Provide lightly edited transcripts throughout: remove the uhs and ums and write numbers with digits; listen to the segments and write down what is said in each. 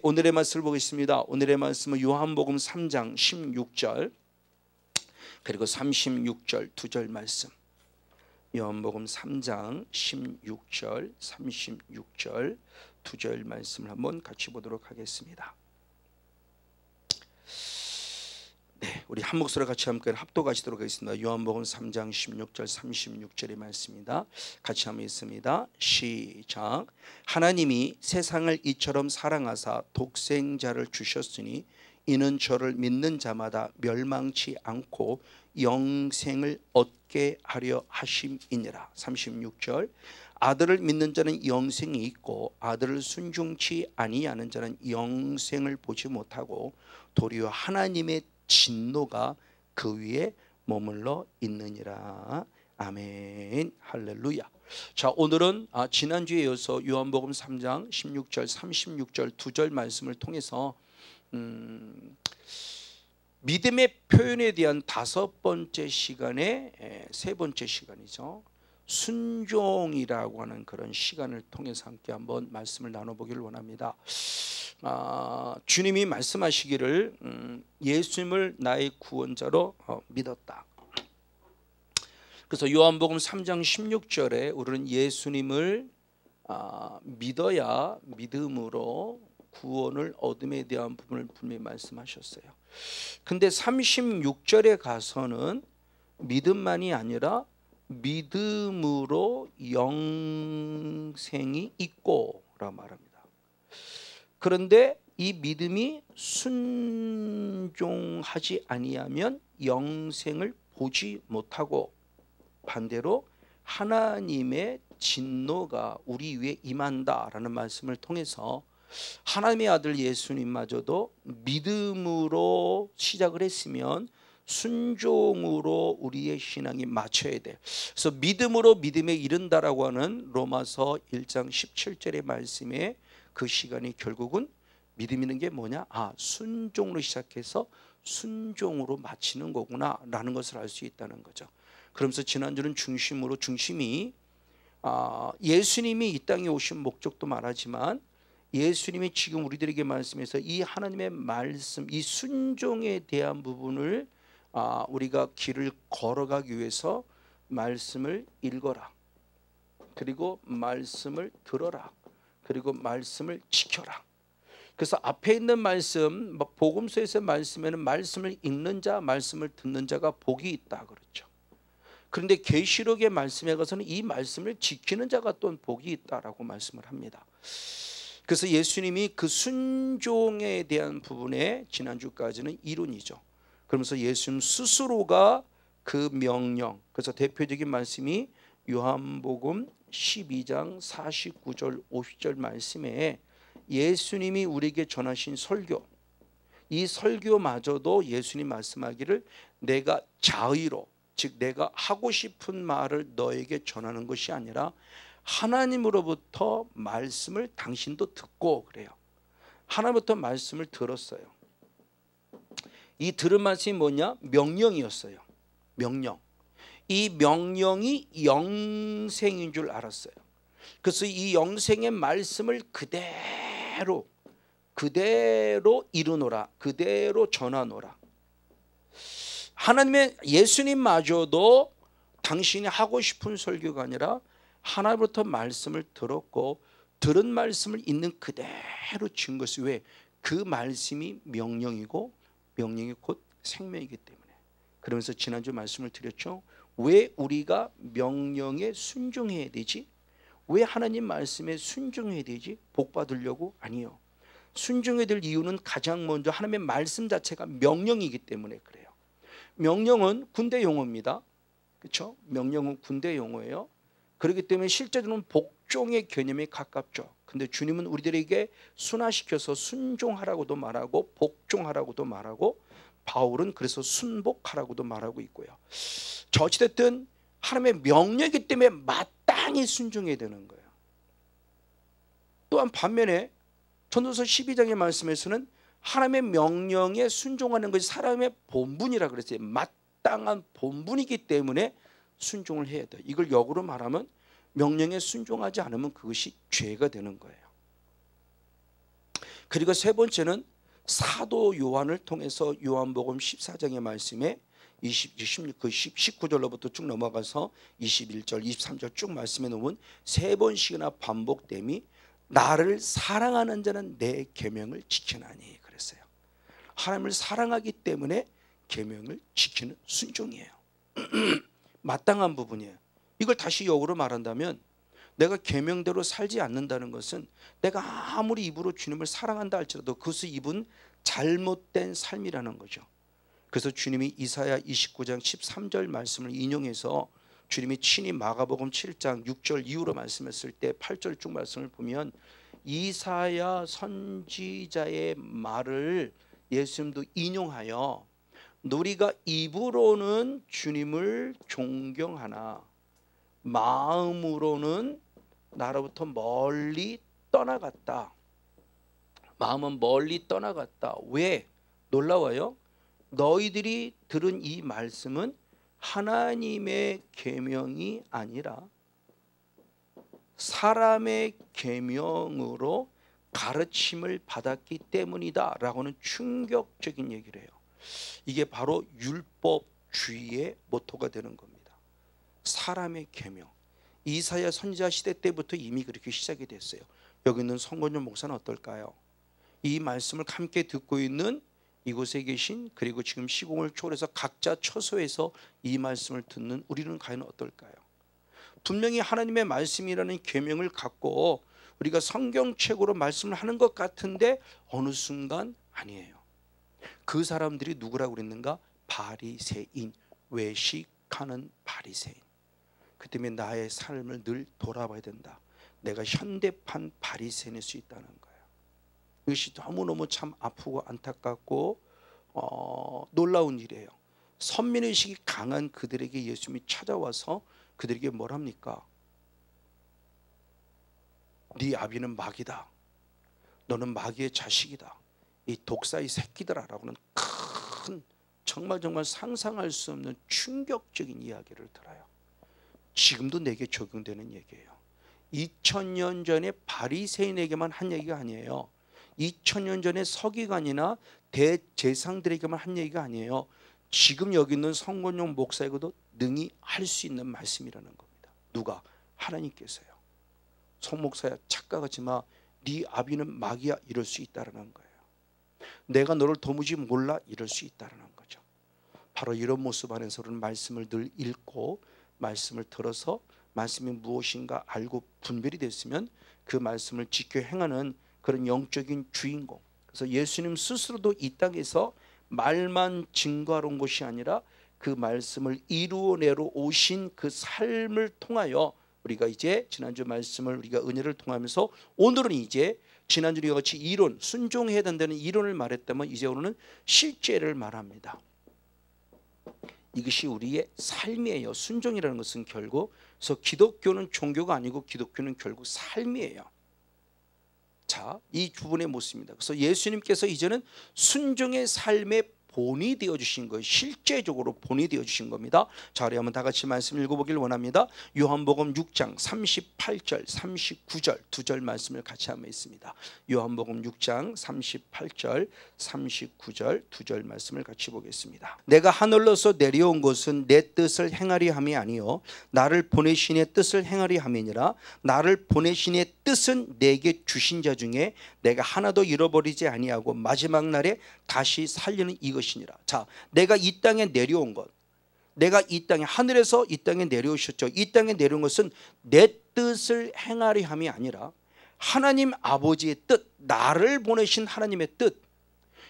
오늘의 말씀을 보겠습니다. 오늘의 말씀은 요한복음 3장 16절 그리고 36절 두 절 말씀. 요한복음 3장 16절 36절 두 절 말씀을 한번 같이 보도록 하겠습니다. 네, 우리 한 목소리로 같이 함께 합독하시도록 하겠습니다. 요한복음 3장 16절 36절의 말씀입니다. 같이 한번 읽습니다. 시작. 하나님이 세상을 이처럼 사랑하사 독생자를 주셨으니 이는 저를 믿는 자마다 멸망치 않고 영생을 얻게 하려 하심이니라. 36절. 아들을 믿는 자는 영생이 있고 아들을 순종치 아니하는 자는 영생을 보지 못하고 도리어 하나님의 진노가 그 위에 머물러 있느니라. 아멘. 할렐루야. 자, 오늘은 지난주에 이어서 요한복음 3장 16절 36절 두 절 말씀을 통해서 믿음의 표현에 대한 다섯 번째 시간의 세 번째 시간이죠. 순종이라고 하는 그런 시간을 통해서 함께 한번 말씀을 나눠보기를 원합니다. 주님이 말씀하시기를 예수님을 나의 구원자로 믿었다. 그래서 요한복음 3장 16절에 우리는 예수님을 믿어야 믿음으로 구원을 얻음에 대한 부분을 분명히 말씀하셨어요. 근데 36절에 가서는 믿음만이 아니라 믿음으로 영생이 있고 라고 말합니다. 그런데 이 믿음이 순종하지 아니하면 영생을 보지 못하고 반대로 하나님의 진노가 우리 위에 임한다라는 말씀을 통해서 하나님의 아들 예수님마저도 믿음으로 시작을 했으면 순종으로 우리의 신앙이 맞춰야 돼. 그래서 믿음으로 믿음에 이른다라고 하는 로마서 1장 17절의 말씀에 그 시간이 결국은 믿음이는 게 뭐냐? 순종으로 시작해서 순종으로 마치는 거구나 라는 것을 알 수 있다는 거죠. 그러면서 지난주는 중심이 예수님이 이 땅에 오신 목적도 말하지만 예수님이 지금 우리들에게 말씀해서 이 하나님의 말씀, 이 순종에 대한 부분을 우리가 길을 걸어가기 위해서 말씀을 읽어라, 그리고 말씀을 들어라, 그리고 말씀을 지켜라. 그래서 앞에 있는 말씀, 복음서에서 말씀에는 말씀을 읽는 자, 말씀을 듣는 자가 복이 있다 그렇죠. 그런데 계시록의 말씀에 가서는 이 말씀을 지키는 자가 또 복이 있다라고 말씀을 합니다. 그래서 예수님이 그 순종에 대한 부분에 지난주까지는 이론이죠. 그러면서 예수님 스스로가 그 명령, 그래서 대표적인 말씀이 요한복음 12장 49절 50절 말씀에 예수님이 우리에게 전하신 설교, 이 설교마저도 예수님 말씀하기를 내가 자의로, 즉 내가 하고 싶은 말을 너에게 전하는 것이 아니라 하나님으로부터 말씀을 당신도 듣고 그래요. 하나님부터 말씀을 들었어요. 이 들은 말씀이 뭐냐? 명령이었어요. 명령. 이 명령이 영생인 줄 알았어요. 그래서 이 영생의 말씀을 그대로 이루노라, 그대로 전하노라. 하나님의 예수님마저도 당신이 하고 싶은 설교가 아니라 하나님부터 말씀을 들었고 들은 말씀을 있는 그대로 준 것이 왜? 그 말씀이 명령이고 명령이 곧 생명이기 때문에. 그러면서 지난주 말씀을 드렸죠. 왜 우리가 명령에 순종해야 되지? 왜 하나님 말씀에 순종해야 되지? 복 받으려고? 아니요. 순종해야 될 이유는 가장 먼저 하나님의 말씀 자체가 명령이기 때문에 그래요. 명령은 군대 용어입니다. 그렇죠? 명령은 군대 용어예요. 그렇기 때문에 실제로는 복종의 개념에 가깝죠. 근데 주님은 우리들에게 순화시켜서 순종하라고도 말하고 복종하라고도 말하고 바울은 그래서 순복하라고도 말하고 있고요. 저 어찌됐든 하나님의 명령이기 때문에 마땅히 순종해야 되는 거예요. 또한 반면에 전도서 12장의 말씀에서는 하나님의 명령에 순종하는 것이 사람의 본분이라 그랬어요. 마땅한 본분이기 때문에 순종을 해야 돼요. 이걸 역으로 말하면 명령에 순종하지 않으면 그것이 죄가 되는 거예요. 그리고 세 번째는 사도 요한을 통해서 요한복음 14장의 말씀에 19절로부터 쭉 넘어가서 21절, 23절 쭉 말씀해 놓은 세 번씩이나 반복됨이 나를 사랑하는 자는 내 계명을 지키나니 그랬어요. 하나님을 사랑하기 때문에 계명을 지키는 순종이에요. 마땅한 부분이에요. 이걸 다시 역으로 말한다면 내가 계명대로 살지 않는다는 것은 내가 아무리 입으로 주님을 사랑한다 할지라도 그것을 입은 잘못된 삶이라는 거죠. 그래서 주님이 이사야 29장 13절 말씀을 인용해서 주님이 친히 마가복음 7장 6절 이후로 말씀했을 때 8절 쭉 말씀을 보면 이사야 선지자의 말을 예수님도 인용하여 우리가 입으로는 주님을 존경하나 마음으로는 나로부터 멀리 떠나갔다. 마음은 멀리 떠나갔다. 왜? 놀라워요. 너희들이 들은 이 말씀은 하나님의 계명이 아니라 사람의 계명으로 가르침을 받았기 때문이다 라고는 충격적인 얘기를 해요. 이게 바로 율법주의의 모토가 되는 겁니다. 사람의 계명. 이사야 선지자 시대 때부터 이미 그렇게 시작이 됐어요. 여기 있는 성건용 목사는 어떨까요? 이 말씀을 함께 듣고 있는 이곳에 계신 그리고 지금 시공을 초월해서 각자 처소에서 이 말씀을 듣는 우리는 과연 어떨까요? 분명히 하나님의 말씀이라는 계명을 갖고 우리가 성경책으로 말씀을 하는 것 같은데 어느 순간 아니에요. 그 사람들이 누구라고 그랬는가? 바리새인, 외식하는 바리새인. 그 때문에 나의 삶을 늘 돌아봐야 된다. 내가 현대판 바리새인일 수 있다는 거예요. 이것이 너무너무 참 아프고 안타깝고 놀라운 일이에요. 선민의식이 강한 그들에게 예수님이 찾아와서 그들에게 뭘 합니까? 네 아비는 마귀다. 너는 마귀의 자식이다. 이 독사의 새끼들아 라고는 큰 정말 상상할 수 없는 충격적인 이야기를 들어요. 지금도 내게 적용되는 얘기예요. 2000년 전에 바리새인에게만 한 얘기가 아니에요. 2000년 전에 서기관이나 대제사장들에게만 한 얘기가 아니에요. 지금 여기 있는 성건용 목사에게도 능히 할 수 있는 말씀이라는 겁니다. 누가? 하나님께서요. 송 목사야 착각하지 마. 네 아비는 마귀야 이럴 수 있다는 거예요. 내가 너를 도무지 몰라 이럴 수 있다는 거죠. 바로 이런 모습 안에서 우리는 말씀을 늘 읽고 말씀을 들어서 말씀이 무엇인가 알고 분별이 됐으면 그 말씀을 지켜 행하는 그런 영적인 주인공. 그래서 예수님 스스로도 이 땅에서 말만 증거하러 온 것이 아니라 그 말씀을 이루어내러 오신 그 삶을 통하여 우리가 이제 지난주 말씀을 우리가 은혜를 통하면서 오늘은 이제 지난주 우리가 같이 이론, 순종해야 된다는 이론을 말했다면 이제 오늘은 실제를 말합니다. 이것이 우리의 삶이에요. 순종이라는 것은 결국 그래서 기독교는 종교가 아니고 기독교는 결국 삶이에요. 자, 이 부분의 모습입니다. 그래서 예수님께서 이제는 순종의 삶의 본이 되어주신 거예요. 실제적으로 본이 되어주신 겁니다. 자, 우리 한번 다 같이 말씀 읽어보길 원합니다. 요한복음 6장 38절 39절 두 절 말씀을 같이 한번 있습니다. 요한복음 6장 38절 39절 두 절 말씀을 같이 보겠습니다. 내가 하늘로서 내려온 것은 내 뜻을 행하리 함이 아니요 나를 보내신 이의 뜻을 행하리 함이니라. 나를 보내신 이의 뜻은 내게 주신 자 중에 내가 하나도 잃어버리지 아니하고 마지막 날에 다시 살리는 이것이니라. 자, 내가 이 땅에 내려온 것, 내가 이 땅에 하늘에서 이 땅에 내려오셨죠. 이 땅에 내려온 것은 내 뜻을 행하리 함이 아니라 하나님 아버지의 뜻, 나를 보내신 하나님의 뜻.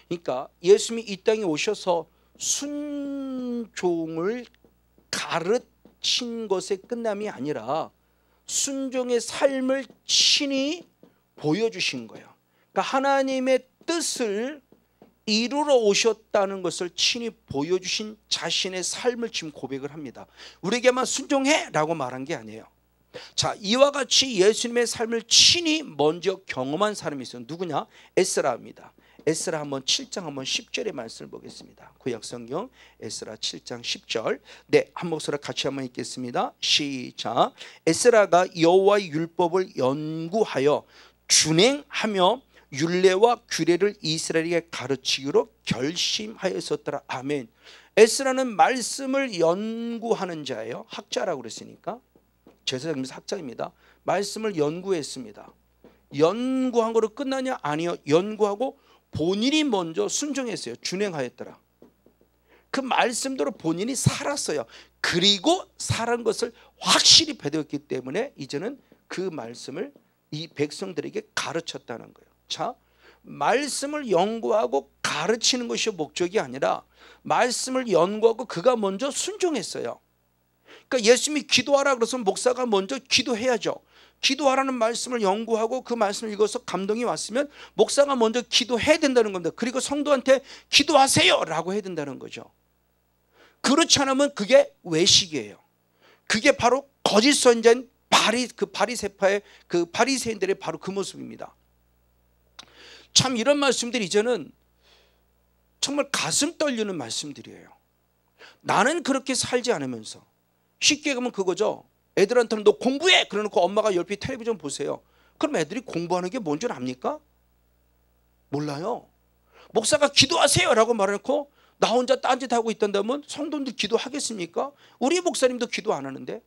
그러니까 예수님이 이 땅에 오셔서 순종을 가르친 것의 끝남이 아니라 순종의 삶을 친히 보여주신 거예요. 그러니까 하나님의 뜻을 이루러 오셨다는 것을 친히 보여주신 자신의 삶을 지금 고백을 합니다. 우리에게만 순종해 라고 말한 게 아니에요. 자, 이와 같이 예수님의 삶을 친히 먼저 경험한 사람이 있어요. 누구냐? 에스라입니다. 에스라 한번 7장 한번 10절의 말씀을 보겠습니다. 구약성경 에스라 7장 10절. 네, 한 목소리로 같이 한번 읽겠습니다. 시작. 에스라가 여호와의 율법을 연구하여 준행하며 율례와 규례를 이스라엘에게 가르치기로 결심하였었더라. 아멘. 에스라는 말씀을 연구하는 자예요. 학자라고 그랬으니까. 제사장님이 학자입니다. 말씀을 연구했습니다. 연구한 거로 끝나냐? 아니요. 연구하고 본인이 먼저 순종했어요. 준행하였더라. 그 말씀대로 본인이 살았어요. 그리고 살은 것을 확실히 배웠기 때문에 이제는 그 말씀을 이 백성들에게 가르쳤다는 거예요. 자, 말씀을 연구하고 가르치는 것이 목적이 아니라 말씀을 연구하고 그가 먼저 순종했어요. 그러니까 예수님이 기도하라 그래서 목사가 먼저 기도해야죠. 기도하라는 말씀을 연구하고 그 말씀을 읽어서 감동이 왔으면 목사가 먼저 기도해야 된다는 겁니다. 그리고 성도한테 기도하세요 라고 해야 된다는 거죠. 그렇지 않으면 그게 외식이에요. 그게 바로 거짓 선자인 바리새파의 그 바리새인들의 바로 그 모습입니다. 참 이런 말씀들이 이제는 정말 가슴 떨리는 말씀들이에요. 나는 그렇게 살지 않으면서, 쉽게 가면 그거죠. 애들한테는 너 공부해 그러놓고 엄마가 옆에 텔레비전 보세요. 그럼 애들이 공부하는 게 뭔 줄 압니까? 몰라요. 목사가 기도하세요 라고 말해놓고 나 혼자 딴짓하고 있단다면 성도들 기도하겠습니까? 우리 목사님도 기도 안 하는데.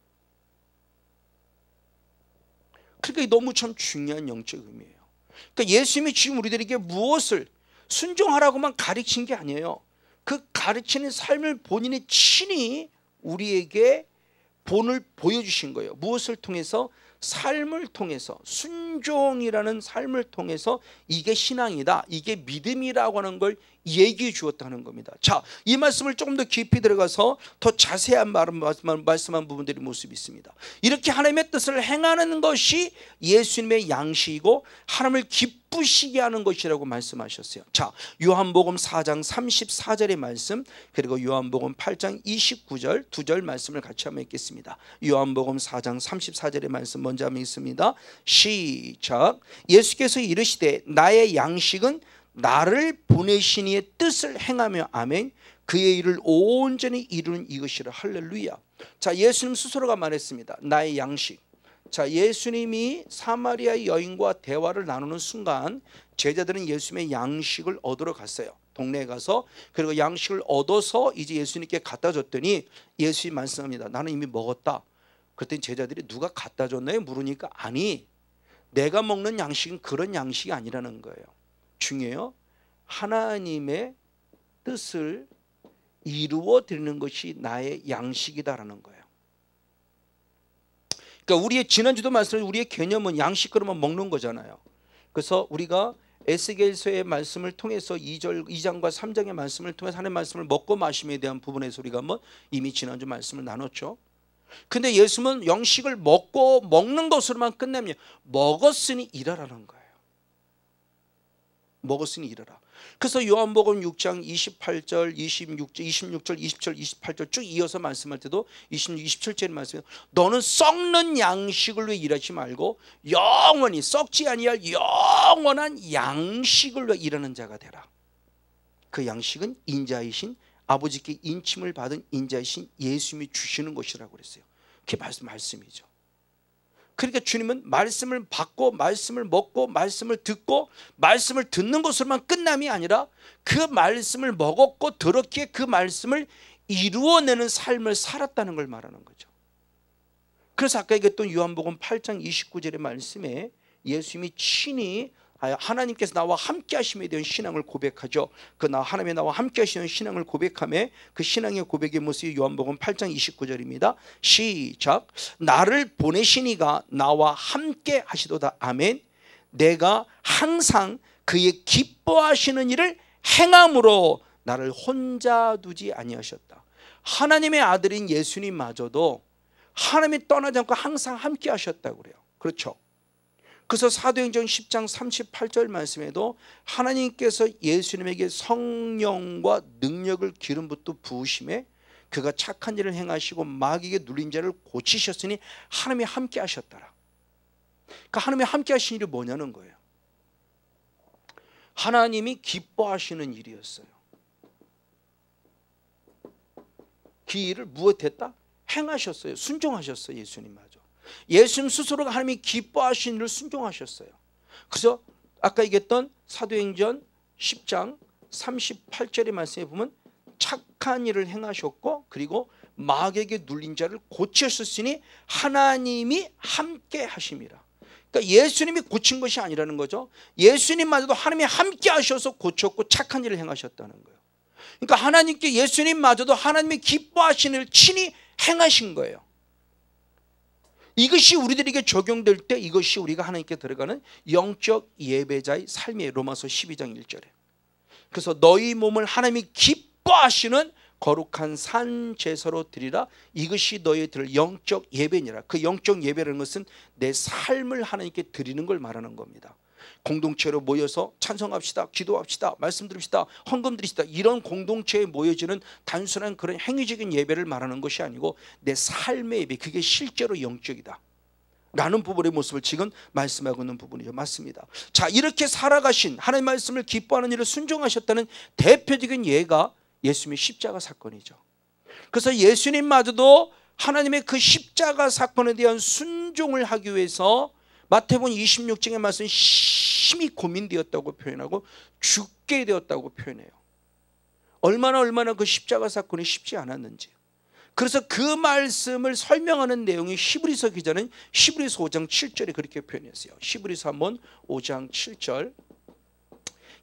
그러니까 너무 참 중요한 영적 의미예요. 그러니까 예수님이 지금 우리들에게 무엇을 순종하라고만 가르친 게 아니에요. 그 가르치는 삶을 본인이 친히 우리에게 본을 보여주신 거예요. 무엇을 통해서? 삶을 통해서, 순종이라는 삶을 통해서 이게 신앙이다, 이게 믿음이라고 하는 걸 얘기해 주었다는 겁니다. 자, 이 말씀을 조금 더 깊이 들어가서 더 자세한 말씀한 부분들이 모습이 있습니다. 이렇게 하나님의 뜻을 행하는 것이 예수님의 양식이고 하나님을 기쁘시게 하는 것이라고 말씀하셨어요. 자, 요한복음 4장 34절의 말씀, 그리고 요한복음 8장 29절 두 절 말씀을 같이 한번 읽겠습니다. 요한복음 4장 34절의 말씀 먼저 한번 읽습니다. 시작. 예수께서 이르시되 나의 양식은 나를 보내신 이의 뜻을 행하며, 아멘, 그의 일을 온전히 이루는 이것이라. 할렐루야. 자, 예수님 스스로가 말했습니다. 나의 양식. 자, 예수님이 사마리아 여인과 대화를 나누는 순간 제자들은 예수님의 양식을 얻으러 갔어요. 동네에 가서. 그리고 양식을 얻어서 이제 예수님께 갖다 줬더니 예수님이 말씀합니다. 나는 이미 먹었다. 그랬더니 제자들이 누가 갖다 줬나요? 물으니까 아니, 내가 먹는 양식은 그런 양식이 아니라는 거예요. 중요해요. 하나님의 뜻을 이루어 드리는 것이 나의 양식이다라는 거예요. 그러니까 우리의 지난주도 말씀드린 우리의 개념은 양식 그러면 먹는 거잖아요. 그래서 우리가 에스겔서의 말씀을 통해서 2장과 3장의 말씀을 통해서 하나님의 말씀을 먹고 마심에 대한 부분에서 우리가 한번 이미 지난주 말씀을 나눴죠. 근데 예수님은 양식을 먹고 먹는 것으로만 끝내면 먹었으니 일하라는 거예요. 먹었으니 일하라. 그래서 요한복음 6장 28절, 26절, 20절, 28절 쭉 이어서 말씀할 때도 26, 27절의 말씀에 너는 썩는 양식을 위해 일하지 말고 영원히 썩지 아니할 영원한 양식을 위해 일하는 자가 되라. 그 양식은 인자이신 아버지께 인침을 받은 인자이신 예수님이 주시는 것이라고 그랬어요. 그게 말씀이죠. 그러니까 주님은 말씀을 받고 말씀을 먹고 말씀을 듣고 말씀을 듣는 것으로만 끝남이 아니라 그 말씀을 먹었고 들었기에 그 말씀을 이루어내는 삶을 살았다는 걸 말하는 거죠. 그래서 아까 얘기했던 요한복음 8장 29절의 말씀에 예수님이 친히 하나님께서 나와 함께 하심에 대한 신앙을 고백하죠. 그 하나님의 나와 함께 하시는 신앙을 고백하며 그 신앙의 고백의 모습이 요한복음 8장 29절입니다. 시작. 나를 보내신 이가 나와 함께 하시도다. 아멘. 내가 항상 그의 기뻐하시는 일을 행함으로 나를 혼자 두지 아니하셨다. 하나님의 아들인 예수님마저도 하나님이 떠나지 않고 항상 함께 하셨다고 그래요. 그렇죠. 그래서 사도행전 10장 38절 말씀에도 하나님께서 예수님에게 성령과 능력을 기름부터 부으심에 그가 착한 일을 행하시고 마귀에게 눌린 자를 고치셨으니 하나님이 함께 하셨더라. 그러니까 하나님이 함께 하신 일이 뭐냐는 거예요. 하나님이 기뻐하시는 일이었어요. 그 일을 무엇했다? 행하셨어요. 순종하셨어요. 예수님마저. 예수님 스스로가 하나님이 기뻐하신 일을 순종하셨어요. 그래서 아까 얘기했던 사도행전 10장 38절의 말씀에 보면 착한 일을 행하셨고 그리고 마귀에게 눌린 자를 고치셨으니 하나님이 함께 하심이라. 그러니까 예수님이 고친 것이 아니라는 거죠. 예수님마저도 하나님이 함께 하셔서 고쳤고 착한 일을 행하셨다는 거예요. 그러니까 하나님께 예수님마저도 하나님이 기뻐하시는 일을 친히 행하신 거예요. 이것이 우리들에게 적용될 때 이것이 우리가 하나님께 들어가는 영적 예배자의 삶이에요. 로마서 12장 1절에. 그래서 너희 몸을 하나님이 기뻐하시는 거룩한 산 제사로 드리라. 이것이 너희 드릴 영적 예배니라. 그 영적 예배라는 것은 내 삶을 하나님께 드리는 걸 말하는 겁니다. 공동체로 모여서 찬송합시다, 기도합시다, 말씀 들읍시다, 헌금 드립시다, 이런 공동체에 모여지는 단순한 그런 행위적인 예배를 말하는 것이 아니고 내 삶의 예배, 그게 실제로 영적이다 라는 부분의 모습을 지금 말씀하고 있는 부분이죠. 맞습니다. 자, 이렇게 살아가신 하나님의 말씀을 기뻐하는 일을 순종하셨다는 대표적인 예가 예수님의 십자가 사건이죠. 그래서 예수님마저도 하나님의 그 십자가 사건에 대한 순종을 하기 위해서 마태복음 26장의 말씀은 심히 고민되었다고 표현하고 죽게 되었다고 표현해요. 얼마나 그 십자가 사건이 쉽지 않았는지. 그래서 그 말씀을 설명하는 내용이 히브리서 기자는 히브리서 5장 7절에 그렇게 표현했어요. 히브리서 한번 5장 7절.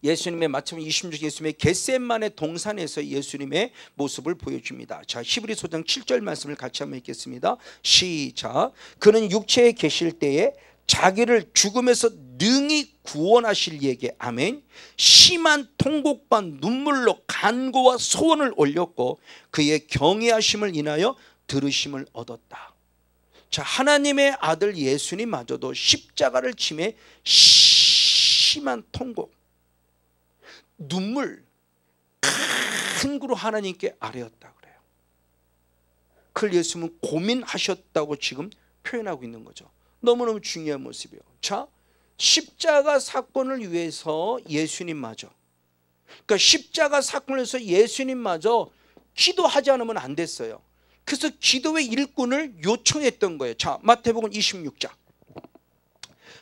예수님의 마태복음 26장 예수님의 겟세마네 동산에서 예수님의 모습을 보여줍니다. 자, 히브리서 5장 7절 말씀을 같이 한번 읽겠습니다. 시작. 그는 육체에 계실 때에 자기를 죽음에서 능히 구원하실 이에게 아멘 심한 통곡과 눈물로 간구와 소원을 올렸고 그의 경외하심을 인하여 들으심을 얻었다. 자, 하나님의 아들 예수님마저도 십자가를 치매 심한 통곡, 눈물, 큰 구로 하나님께 아뢰었다 그래요. 그걸 예수님은 고민하셨다고 지금 표현하고 있는 거죠. 너무너무 중요한 모습이에요. 자, 십자가 사건을 위해서 예수님마저, 그러니까 십자가 사건을 위해서 예수님마저 기도하지 않으면 안 됐어요. 그래서 기도의 일꾼을 요청했던 거예요. 자, 마태복음 26장.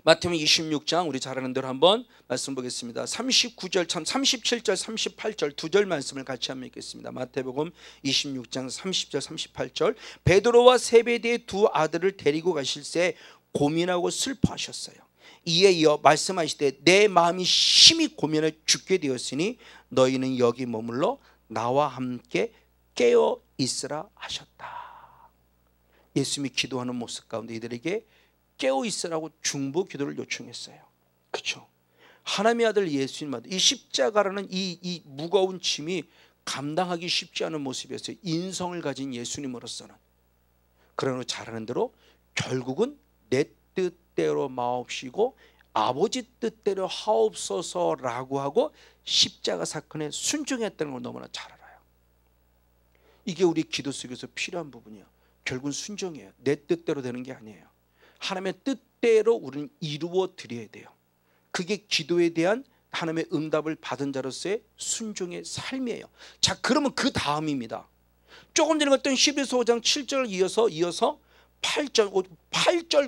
마태복음 26장 우리 잘 아는 대로 한번 말씀 보겠습니다. 37절 38절 두 절 말씀을 같이 한번 읽겠습니다. 마태복음 26장 30절 38절. 베드로와 세베대의 두 아들을 데리고 가실새 고민하고 슬퍼하셨어요. 이에 이어 말씀하시되 내 마음이 심히 고민해 죽게 되었으니 너희는 여기 머물러 나와 함께 깨어 있으라 하셨다. 예수님이 기도하는 모습 가운데 이들에게 깨어 있으라고 중보 기도를 요청했어요. 그렇죠? 하나님의 아들 예수님마다 이 십자가라는 이 무거운 짐이 감당하기 쉽지 않은 모습이었어요. 인성을 가진 예수님으로서는. 그러나 잘하는 대로 결국은 내 뜻대로 마옵시고 아버지 뜻대로 하옵소서라고 하고 십자가 사건에 순종했다는 걸 너무나 잘 알아요. 이게 우리 기도 속에서 필요한 부분이에요. 결국은 순종이에요. 내 뜻대로 되는 게 아니에요. 하나님의 뜻대로 우리는 이루어 드려야 돼요. 그게 기도에 대한 하나님의 응답을 받은 자로서의 순종의 삶이에요. 자, 그러면 그 다음입니다. 조금 전에 봤던 히브리서 5장 7절 이어서 8절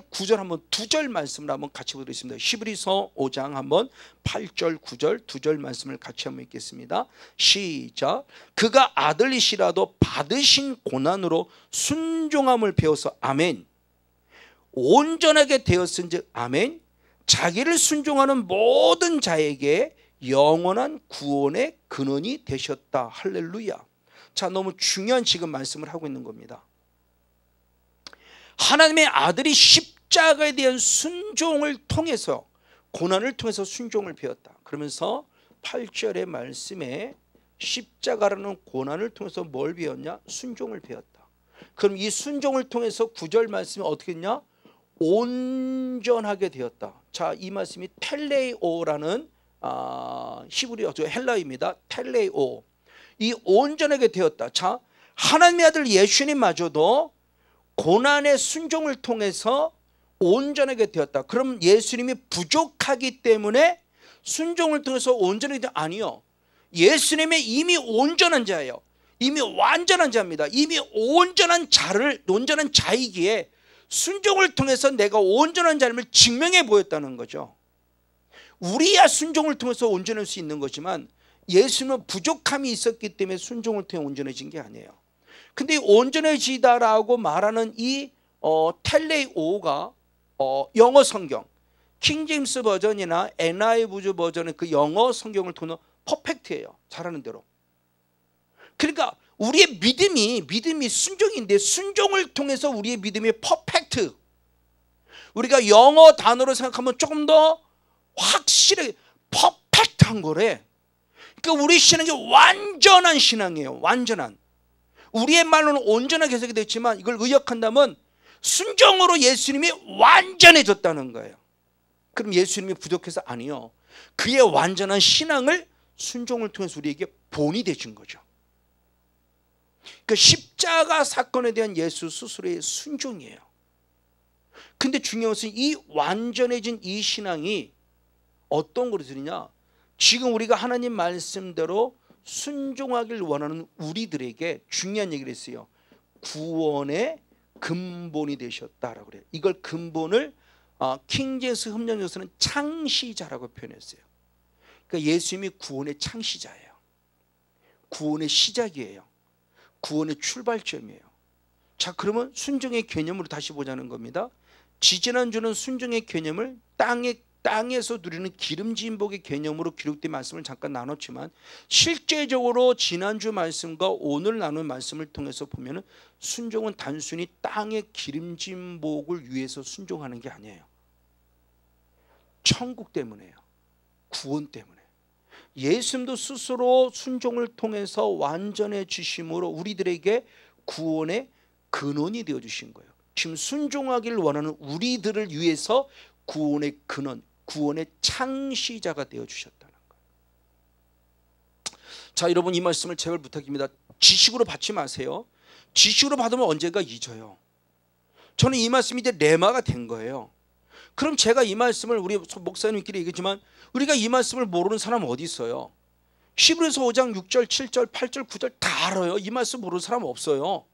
9절 한번 두 절 말씀을 한번 같이 보겠습니다. 히브리서 5장 한번 8절 9절 두 절 말씀을 같이 한번 읽겠습니다. 시작. 그가 아들이시라도 받으신 고난으로 순종함을 배워서 아멘 온전하게 되었은즉 아멘 자기를 순종하는 모든 자에게 영원한 구원의 근원이 되셨다. 할렐루야. 자, 너무 중요한 지금 말씀을 하고 있는 겁니다. 하나님의 아들이 십자가에 대한 순종을 통해서 고난을 통해서 순종을 배웠다. 그러면서 8절의 말씀에 십자가라는 고난을 통해서 뭘 배웠냐? 순종을 배웠다. 그럼 이 순종을 통해서 9절 말씀이 어떻게 했냐? 온전하게 되었다. 자, 이 말씀이 텔레오라는 히브리어 헬라어입니다. 텔레오. 이 온전하게 되었다. 자, 하나님의 아들 예수님마저도 고난의 순종을 통해서 온전하게 되었다. 그럼 예수님이 부족하기 때문에 순종을 통해서 온전하게 되었다? 아니요. 예수님이 이미 온전한 자예요. 이미 완전한 자입니다. 이미 온전한 자이기에 순종을 통해서 내가 온전한 자임을 증명해 보였다는 거죠. 우리야 순종을 통해서 온전할 수 있는 거지만 예수님은 부족함이 있었기 때문에 순종을 통해 온전해진 게 아니에요. 근데 온전해지다라고 말하는 이 텔레오가 영어 성경 킹제임스 버전이나 NIV 버전의 그 영어 성경을 통해 퍼펙트예요. 잘하는 대로. 그러니까 우리의 믿음이 순종인데 순종을 통해서 우리의 믿음이 퍼펙트. 우리가 영어 단어로 생각하면 조금 더 확실하게 퍼펙트한 거래. 그러니까 우리 신앙이 완전한 신앙이에요. 완전한. 우리의 말로는 온전하게 해석이 됐지만 이걸 의역한다면 순종으로 예수님이 완전해졌다는 거예요. 그럼 예수님이 부족해서 아니요. 그의 완전한 신앙을 순종을 통해서 우리에게 본이 되신 거죠. 그 십자가 사건에 대한 예수 스스로의 순종이에요. 근데 중요한 것은 이 완전해진 이 신앙이 어떤 것이냐, 지금 우리가 하나님 말씀대로 순종하길 원하는 우리들에게 중요한 얘기를 했어요. 구원의 근본이 되셨다라고 그래요. 이걸 근본을 킹제임스 흡연에서는 창시자라고 표현했어요. 그러니까 예수님이 구원의 창시자예요. 구원의 시작이에요. 구원의 출발점이에요. 자, 그러면 순종의 개념으로 다시 보자는 겁니다. 지지난주는 순종의 개념을 땅에서 누리는 기름진 복의 개념으로 기록된 말씀을 잠깐 나눴지만 실제적으로 지난주 말씀과 오늘 나눈 말씀을 통해서 보면 순종은 단순히 땅의 기름진 복을 위해서 순종하는 게 아니에요. 천국 때문에요. 구원 때문에. 예수님도 스스로 순종을 통해서 완전해지심으로 우리들에게 구원의 근원이 되어주신 거예요. 지금 순종하기를 원하는 우리들을 위해서 구원의 근원, 구원의 창시자가 되어주셨다는 거예요. 자, 여러분 이 말씀을 제발 부탁입니다. 지식으로 받지 마세요. 지식으로 받으면 언젠가 잊어요. 저는 이 말씀이 이제 레마가 된 거예요. 그럼 제가 이 말씀을 우리 목사님끼리 얘기했지만 우리가 이 말씀을 모르는 사람 어디 있어요? 히브리서 5장 6절 7절 8절 9절 다 알아요. 이 말씀 모르는 사람 없어요.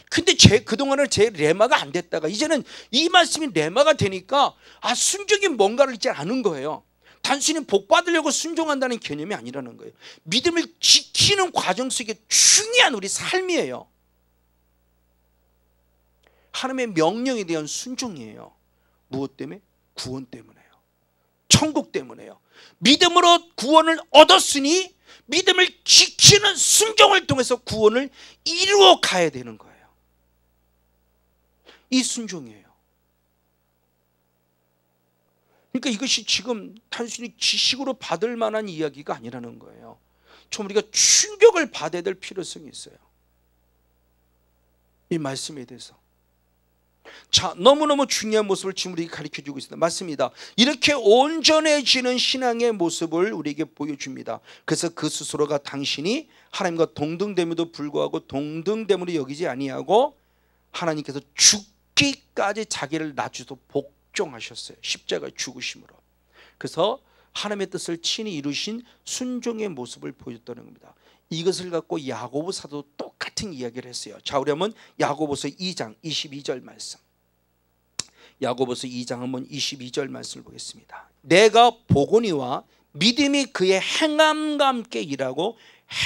근데 그동안은 제 레마가 안 됐다가 이제는 이 말씀이 레마가 되니까 순종이 뭔가를 이제 아는 거예요. 단순히 복 받으려고 순종한다는 개념이 아니라는 거예요. 믿음을 지키는 과정 속에 중요한 우리 삶이에요. 하나님의 명령에 대한 순종이에요. 무엇 때문에? 구원 때문에요. 천국 때문에요. 믿음으로 구원을 얻었으니 믿음을 지키는 순종을 통해서 구원을 이루어 가야 되는 거예요. 이 순종이에요. 그러니까 이것이 지금 단순히 지식으로 받을 만한 이야기가 아니라는 거예요. 좀 우리가 충격을 받아야 될 필요성이 있어요. 이 말씀에 대해서. 자, 너무너무 중요한 모습을 지금 우리에게 가르쳐주고 있습니다. 맞습니다. 이렇게 온전해지는 신앙의 모습을 우리에게 보여줍니다. 그래서 그 스스로가 당신이 하나님과 동등됨에도 불구하고 동등됨으로 여기지 아니하고 하나님께서 죽기까지 자기를 낮추서 복종하셨어요. 십자가 죽으심으로. 그래서 하나님의 뜻을 친히 이루신 순종의 모습을 보여줬다는 겁니다. 이것을 갖고 야고보 사도 똑같은 이야기를 했어요. 자, 우리 한번 야고보서 2장 22절 말씀. 야고보서 2장 한번 22절 말씀을 보겠습니다. 내가 보거니와 믿음이 그의 행함과 함께 일하고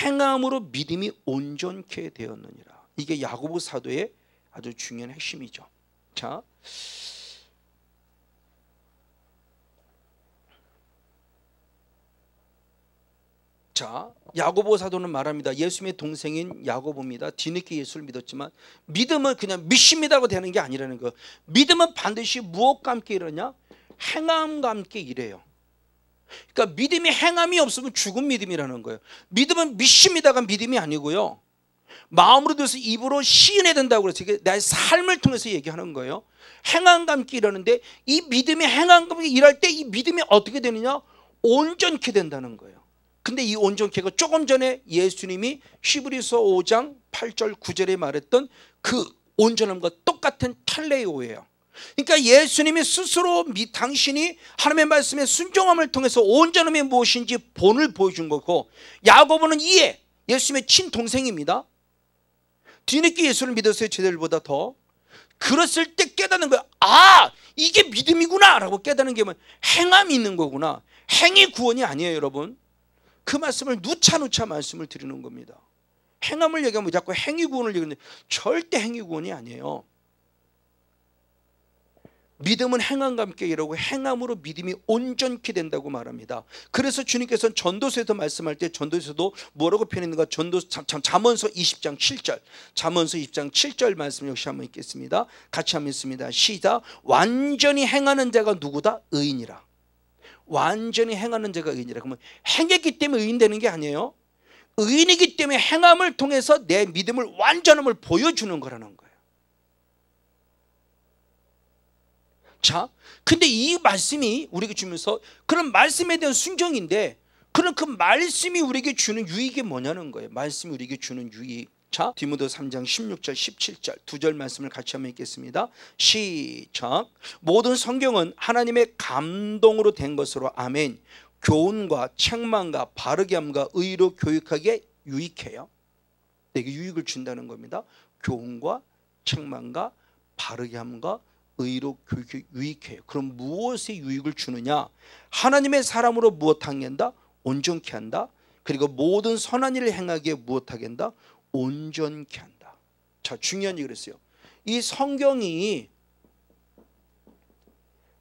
행함으로 믿음이 온전케 되었느니라. 이게 야고보 사도의 아주 중요한 핵심이죠. 자, 야고보 사도는 말합니다. 예수님의 동생인 야고보입니다. 뒤늦게 예수를 믿었지만 믿음은 그냥 믿습니다고 되는 게 아니라는 거예요. 믿음은 반드시 무엇과 함께 일하냐? 행함과 함께 일해요. 그러니까 믿음이 행함이 없으면 죽은 믿음이라는 거예요. 믿음은 믿습니다가 믿음이 아니고요. 마음으로 들어서 입으로 시인해야 된다고 그래서 이게 나의 삶을 통해서 얘기하는 거예요. 행함과 함께 일하는데 이 믿음이 행함과 함께 일할 때 이 믿음이 어떻게 되느냐? 온전케 된다는 거예요. 근데 이 온전케가 조금 전에 예수님이 히브리서 5장 8절 9절에 말했던 그 온전함과 똑같은 텔레오예요. 그러니까 예수님이 스스로 당신이 하나님의 말씀에 순종함을 통해서 온전함이 무엇인지 본을 보여준 거고, 야고보는 이에 예수님의 친동생입니다. 뒤늦게 예수를 믿었어요. 제자들보다 더. 그랬을 때 깨닫는 거야. 이게 믿음이구나 라고 깨닫는 게 뭐야? 행함이 있는 거구나. 행위 구원이 아니에요, 여러분. 그 말씀을 누차 말씀을 드리는 겁니다. 행함을 얘기하면 자꾸 행위 구원을 얘기하는데 절대 행위 구원이 아니에요. 믿음은 행함과 함께 이루고 행함으로 믿음이 온전케 된다고 말합니다. 그래서 주님께서는 전도서에서 말씀할 때 전도서도 뭐라고 표현했는가? 잠언서 20장 7절, 잠언서 20장 7절 말씀 역시 한번 읽겠습니다. 같이 한번 읽습니다. 시작. 완전히 행하는 자가 누구다? 의인이라. 완전히 행하는 자가 의인이라. 그러면 행했기 때문에 의인 되는 게 아니에요. 의인이기 때문에 행함을 통해서 내 믿음을 완전함을 보여주는 거라는 거예요. 자, 근데 이 말씀이 우리에게 주면서 그런 말씀에 대한 순종인데, 그런 그 말씀이 우리에게 주는 유익이 뭐냐는 거예요. 말씀이 우리에게 주는 유익. 자, 디모데 3장 16절 17절 두 절 말씀을 같이 한번 읽겠습니다. 시작. 모든 성경은 하나님의 감동으로 된 것으로 아멘. 교훈과 책망과 바르게 함과 의로 교육하기에 유익해요. 내게 유익을 준다는 겁니다. 교훈과 책망과 바르게 함과 의로 교육이 유익해요. 그럼 무엇에 유익을 주느냐? 하나님의 사람으로 무엇하게 한다? 온전케 한다. 그리고 모든 선한 일을 행하기에 무엇하게 한다? 온전케 한다. 자, 중요한 얘기를 했어요. 이 성경이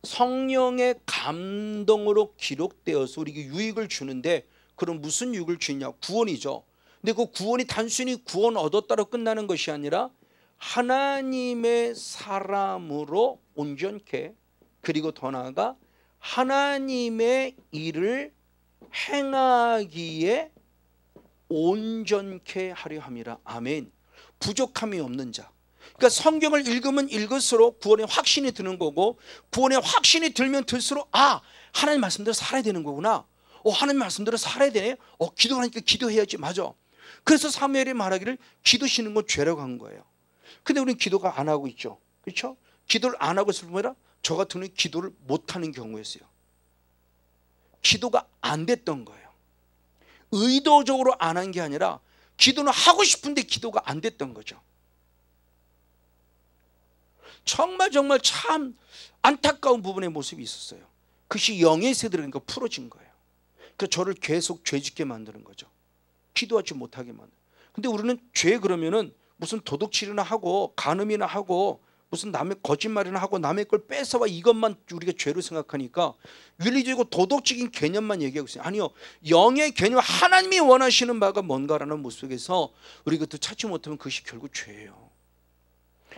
성령의 감동으로 기록되어서 우리에게 유익을 주는데, 그럼 무슨 유익을 주냐? 구원이죠. 근데 그 구원이 단순히 구원 얻었다로 끝나는 것이 아니라 하나님의 사람으로 온전케, 그리고 더 나아가 하나님의 일을 행하기에 온전케 하려 함이라. 아멘. 부족함이 없는 자. 그러니까 성경을 읽으면 읽을수록 구원의 확신이 드는 거고, 구원의 확신이 들면 들수록 하나님 말씀대로 살아야 되는 거구나. 하나님 말씀대로 살아야 되네. 기도하니까 기도해야지. 맞아. 그래서 사무엘이 말하기를 기도시는 건 죄라고 한 거예요. 근데 우리는 기도가 안 하고 있죠. 그렇죠? 기도를 안 하고 있을 뿐 아니라 저 같은 경우는 기도를 못하는 경우였어요. 기도가 안 됐던 거예요. 의도적으로 안 한 게 아니라 기도는 하고 싶은데 기도가 안 됐던 거죠. 정말 참 안타까운 부분의 모습이 있었어요. 그것이 영의 세대라니까 풀어진 거예요. 그래서 저를 계속 죄짓게 만드는 거죠. 기도하지 못하게 만드는. 근데 우리는 죄 그러면은 무슨 도둑질이나 하고 간음이나 하고 무슨 남의 거짓말이나 하고 남의 걸 뺏어와 이것만 우리가 죄로 생각하니까 윤리적이고 도덕적인 개념만 얘기하고 있어요. 아니요, 영의 개념, 하나님이 원하시는 바가 뭔가라는 모습 속에서 우리가 또 찾지 못하면 그것이 결국 죄예요.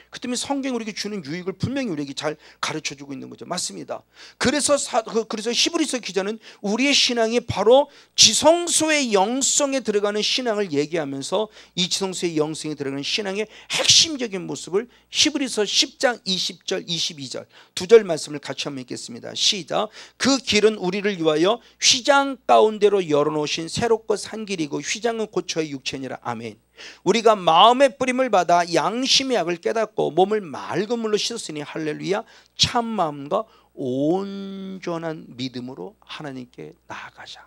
그 때문에 성경이 우리에게 주는 유익을 분명히 우리에게 잘 가르쳐주고 있는 거죠. 맞습니다. 그래서 히브리서 기자는 우리의 신앙이 바로 지성소의 영성에 들어가는 신앙을 얘기하면서 이 지성소의 영성에 들어가는 신앙의 핵심적인 모습을 히브리서 10장 20절 22절 두 절 말씀을 같이 한번 읽겠습니다. 시작. 그 길은 우리를 위하여 휘장 가운데로 열어놓으신 새롭고 산 길이고 휘장은 고초의 육체니라. 아멘. 우리가 마음의 뿌림을 받아 양심의 약을 깨닫고 몸을 맑은 물로 씻었으니 할렐루야. 참 마음과 온전한 믿음으로 하나님께 나아가자.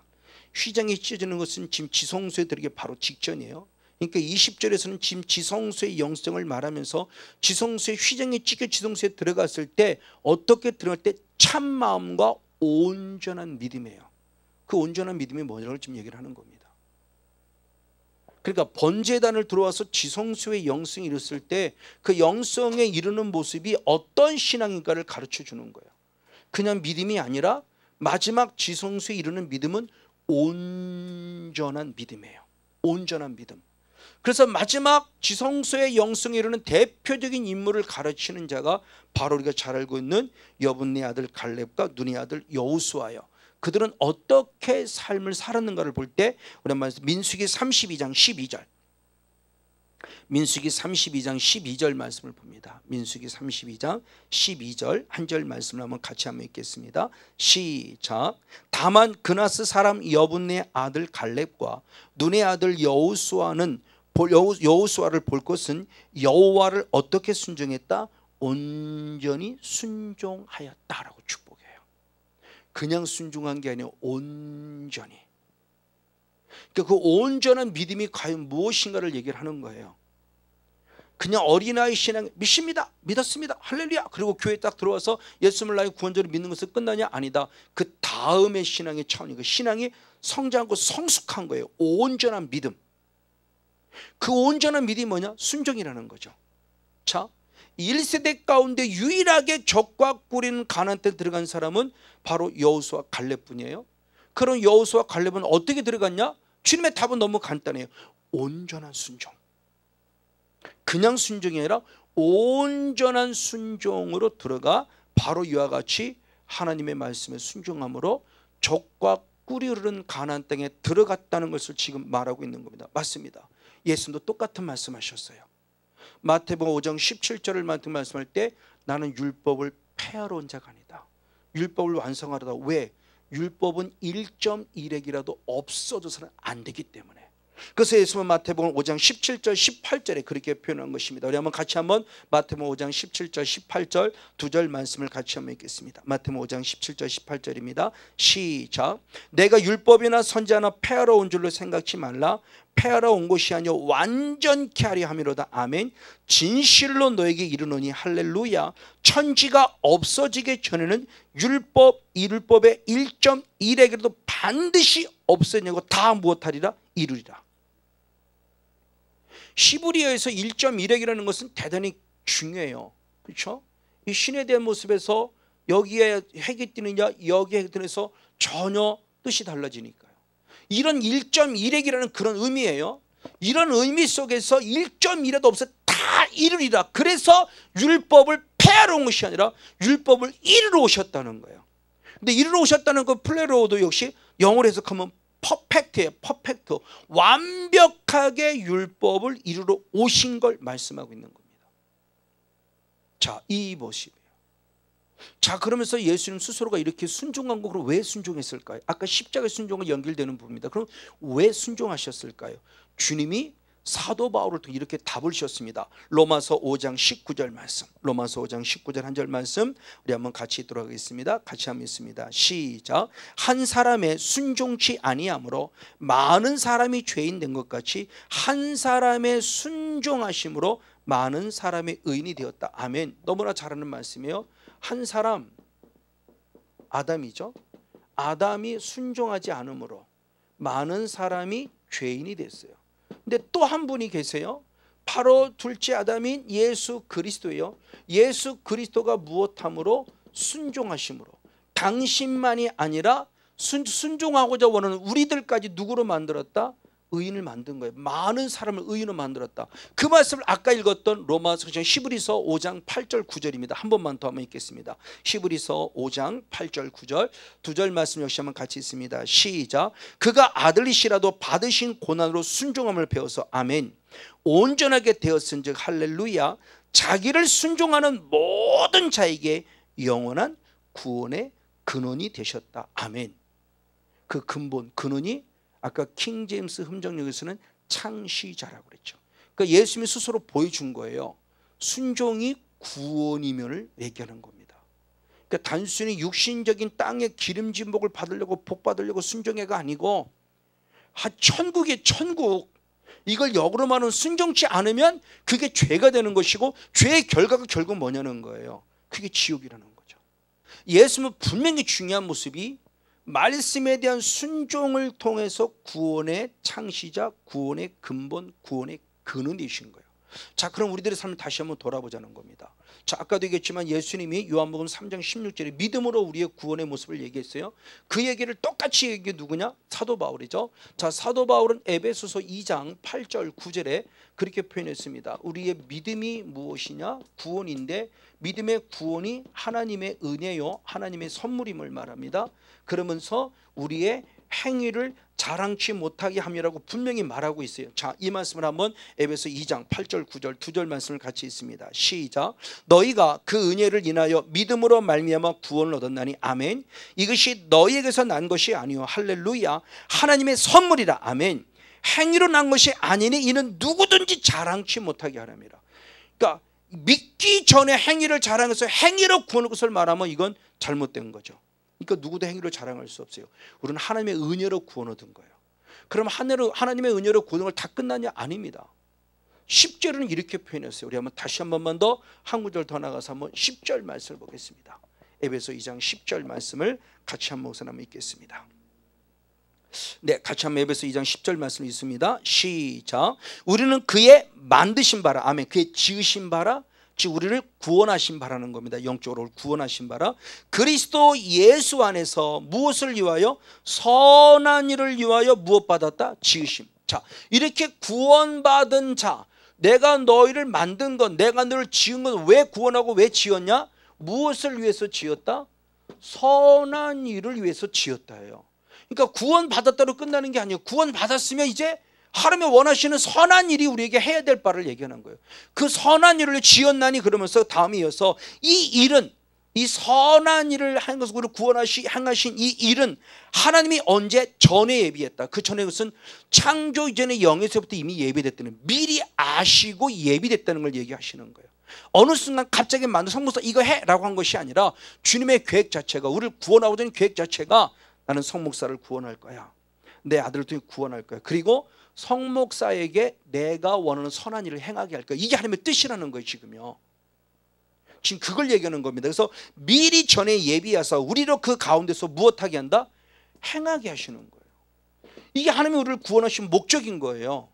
휘장이 찢어지는 것은 지금 지성소에 들어가기 바로 직전이에요. 그러니까 20절에서는 지금 지성소의 영성을 말하면서 지성소의 휘장이 찢겨 지성소에 들어갔을 때 어떻게 들어갈 때 참 마음과 온전한 믿음이에요. 그 온전한 믿음이 뭐냐고 지금 얘기를 하는 겁니다. 그러니까 번제단을 들어와서 지성소의 영성이 이뤘을 때 그 영성에 이르는 모습이 어떤 신앙인가를 가르쳐 주는 거예요. 그냥 믿음이 아니라 마지막 지성소에 이르는 믿음은 온전한 믿음이에요. 온전한 믿음. 그래서 마지막 지성소의 영성에 이르는 대표적인 인물을 가르치는 자가 바로 우리가 잘 알고 있는 여분네 아들 갈렙과 눈의 아들 여호수아예요. 그들은 어떻게 삶을 살았는가를 볼 때 우리 민수기 32장 12절 민수기 32장 12절 말씀을 봅니다. 민수기 32장 12절 한 절 말씀을 한번 같이 한번 읽겠습니다. 시작. 다만 그나스 사람 여분네 아들 갈렙과 눈의 아들 여호수아를 볼 것은 여호와를 어떻게 순종했다? 온전히 순종하였다라고 축복해요. 그냥 순종한 게 아니라 온전히. 그러니까 그 온전한 믿음이 과연 무엇인가를 얘기를 하는 거예요. 그냥 어린아이 신앙 믿습니다, 믿었습니다, 할렐루야, 그리고 교회에 딱 들어와서 예수님을 나의 구원자로 믿는 것을 끝나냐? 아니다. 그 다음의 신앙의 차원이, 그 신앙이 성장하고 성숙한 거예요. 온전한 믿음. 그 온전한 믿음이 뭐냐? 순종이라는 거죠. 자, 1세대 가운데 유일하게 적과 꿀인 가나안 땅에 들어간 사람은 바로 여호수아 갈렙뿐이에요. 그럼 여호수아 갈렙은 어떻게 들어갔냐? 주님의 답은 너무 간단해요. 온전한 순종. 그냥 순종이 아니라 온전한 순종으로 들어가 바로 이와 같이 하나님의 말씀에 순종함으로 적과 꿀이 흐르는 가나안 땅에 들어갔다는 것을 지금 말하고 있는 겁니다. 맞습니다. 예수님도 똑같은 말씀하셨어요. 마태복음 5장 17절을 말씀할 때 나는 율법을 폐하러 온 자가 아니다. 율법을 완성하려다. 왜? 율법은 1.1핵이라도 없어져서는 안 되기 때문에. 그래서 예수님은 마태복음 5장 17절 18절에 그렇게 표현한 것입니다. 우리 한번 같이 한번 마태복음 5장 17절 18절 두 절 말씀을 같이 한번 읽겠습니다. 마태복음 5장 17절 18절입니다. 시작. 내가 율법이나 선지자나 폐하러 온 줄로 생각지 말라. 폐하러 온 것이 아니요 완전케 하려 함이로다. 아멘. 진실로 너에게 이르노니 할렐루야. 천지가 없어지기 전에는 율법의 1.1핵이라도 반드시 없애냐고 다 무엇하리라? 이루리라. 시브리어에서 1.1핵이라는 것은 대단히 중요해요. 그렇죠? 이 신에 대한 모습에서 여기에 핵이 뜨느냐 여기에 핵이 뜨느냐에서 전혀 뜻이 달라지니까요. 이런 1.1핵이라는 그런 의미예요. 이런 의미 속에서 1.1이라도 없어 다 이루리라. 그래서 율법을 폐하러 온 것이 아니라 율법을 이루러 오셨다는 거예요. 근데 이루러 오셨다는 그 플레로도 역시 영어로 해석하면 퍼펙트예요. 퍼펙트. 완벽하게 율법을 이루러 오신 걸 말씀하고 있는 겁니다. 자, 이 모습이에요. 자, 그러면서 예수님 스스로가 이렇게 순종한 거 그럼 왜 순종했을까요? 아까 십자가 순종과 연결되는 부분입니다. 그럼 왜 순종하셨을까요? 주님이 사도 바울을 통해 이렇게 답을 주셨습니다. 로마서 5장 19절 말씀. 로마서 5장 19절 한 절 말씀 우리 한번 같이 들어가겠습니다. 같이 한번 읽습니다. 시작. 한 사람의 순종치 아니함으로 많은 사람이 죄인 된 것 같이 한 사람의 순종하심으로 많은 사람의 의인이 되었다. 아멘. 너무나 잘 아는 말씀이에요. 한 사람 아담이죠. 아담이 순종하지 않으므로 많은 사람이 죄인이 됐어요. 근데 또 한 분이 계세요. 바로 둘째 아담인 예수 그리스도예요. 예수 그리스도가 무엇함으로? 순종하심으로. 당신만이 아니라 순종하고자 원하는 우리들까지 누구로 만들었다? 의인을 만든 거예요. 많은 사람을 의인으로 만들었다. 그 말씀을 아까 읽었던 로마서 히브리서 5장 8절 9절입니다. 한 번만 더 한번 읽겠습니다. 히브리서 5장 8절 9절 두 절 말씀 역시 한번 같이 읽습니다. 시작. 그가 아들이시라도 받으신 고난으로 순종함을 배워서 아멘. 온전하게 되었은즉 할렐루야. 자기를 순종하는 모든 자에게 영원한 구원의 근원이 되셨다. 아멘. 그 근본 근원이 아까 킹 제임스 흠정역에서는 창시자라고 그랬죠. 그러니까 예수님이 스스로 보여준 거예요. 순종이 구원이면을 얘기하는 겁니다. 그러니까 단순히 육신적인 땅의 기름진 복을 받으려고 복 받으려고 순종해가 아니고 천국의 천국 이걸 역으로 말하면 순종치 않으면 그게 죄가 되는 것이고 죄의 결과가 결국 뭐냐는 거예요. 그게 지옥이라는 거죠. 예수님은 분명히 중요한 모습이 말씀에 대한 순종을 통해서 구원의 창시자, 구원의 근본, 구원의 근원이신 거예요. 자, 그럼 우리들의 삶을 다시 한번 돌아보자는 겁니다. 자, 아까도 얘기했지만 예수님이 요한복음 3장 16절에 믿음으로 우리의 구원의 모습을 얘기했어요. 그 얘기를 똑같이 얘기해 누구냐? 사도 바울이죠. 자, 사도 바울은 에베소서 2장 8절 9절에 그렇게 표현했습니다. 우리의 믿음이 무엇이냐? 구원인데 믿음의 구원이 하나님의 은혜요, 하나님의 선물임을 말합니다. 그러면서 우리의 행위를 자랑치 못하게 함이라고 분명히 말하고 있어요. 자, 이 말씀을 한번 에베소 2장 8절 9절 두 절 말씀을 같이 읽습니다. 시작. 너희가 그 은혜를 인하여 믿음으로 말미암아 구원을 얻었나니 아멘. 이것이 너희에게서 난 것이 아니요 할렐루야. 하나님의 선물이라. 아멘. 행위로 난 것이 아니니 이는 누구든지 자랑치 못하게 하람이라. 그러니까 믿기 전에 행위를 자랑해서 행위로 구원의 것을 말하면 이건 잘못된 거죠. 그러니까 누구도 행위로 자랑할 수 없어요. 우리는 하나님의 은혜로 구원 얻은 거예요. 그럼 하나님의 은혜로 구원을 다 끝났냐? 아닙니다. 10절은 이렇게 표현했어요. 우리 한번 다시 한 번만 더 한 구절 더 나가서 한번 10절 말씀을 보겠습니다. 에베소 2장 10절 말씀을 같이 한번 우선 한번 읽겠습니다. 네, 같이 한번 에베소 2장 10절 말씀 읽습니다. 시작. 우리는 그의 만드신 바라, 아멘, 그의 지으신 바라, 즉 우리를 구원하신 바라는 겁니다. 영적으로 구원하신 바라, 그리스도 예수 안에서 무엇을 위하여? 선한 일을 위하여 무엇 받았다? 지으심. 자, 이렇게 구원받은 자, 내가 너희를 만든 것, 내가 너를 지은 것, 왜 구원하고 왜 지었냐? 무엇을 위해서 지었다? 선한 일을 위해서 지었다예요. 그러니까 구원받았다로 끝나는 게 아니에요. 구원받았으면 이제 하나님이 원하시는 선한 일이 우리에게 해야 될 바를 얘기하는 거예요. 그 선한 일을 지었나니 그러면서 다음에 이어서 이 일은, 이 선한 일을 하는 것을 우리를 행하신 이 일은 하나님이 언제? 전에 예비했다. 그 전에 그것은 창조 이전의 영에서부터 이미 예비됐다는, 미리 아시고 예비됐다는 걸 얘기하시는 거예요. 어느 순간 갑자기 만든 성목사 이거 해 라고 한 것이 아니라 주님의 계획 자체가, 우리를 구원하고자 하는 계획 자체가 나는 성목사를 구원할 거야, 내 아들을 통해 구원할 거야, 그리고 성목사에게 내가 원하는 선한 일을 행하게 할 거야. 이게 하나님의 뜻이라는 거예요. 지금요, 지금 그걸 얘기하는 겁니다. 그래서 미리 전에 예비해서 우리로 그 가운데서 무엇하게 한다? 행하게 하시는 거예요. 이게 하나님이 우리를 구원하신 목적인 거예요.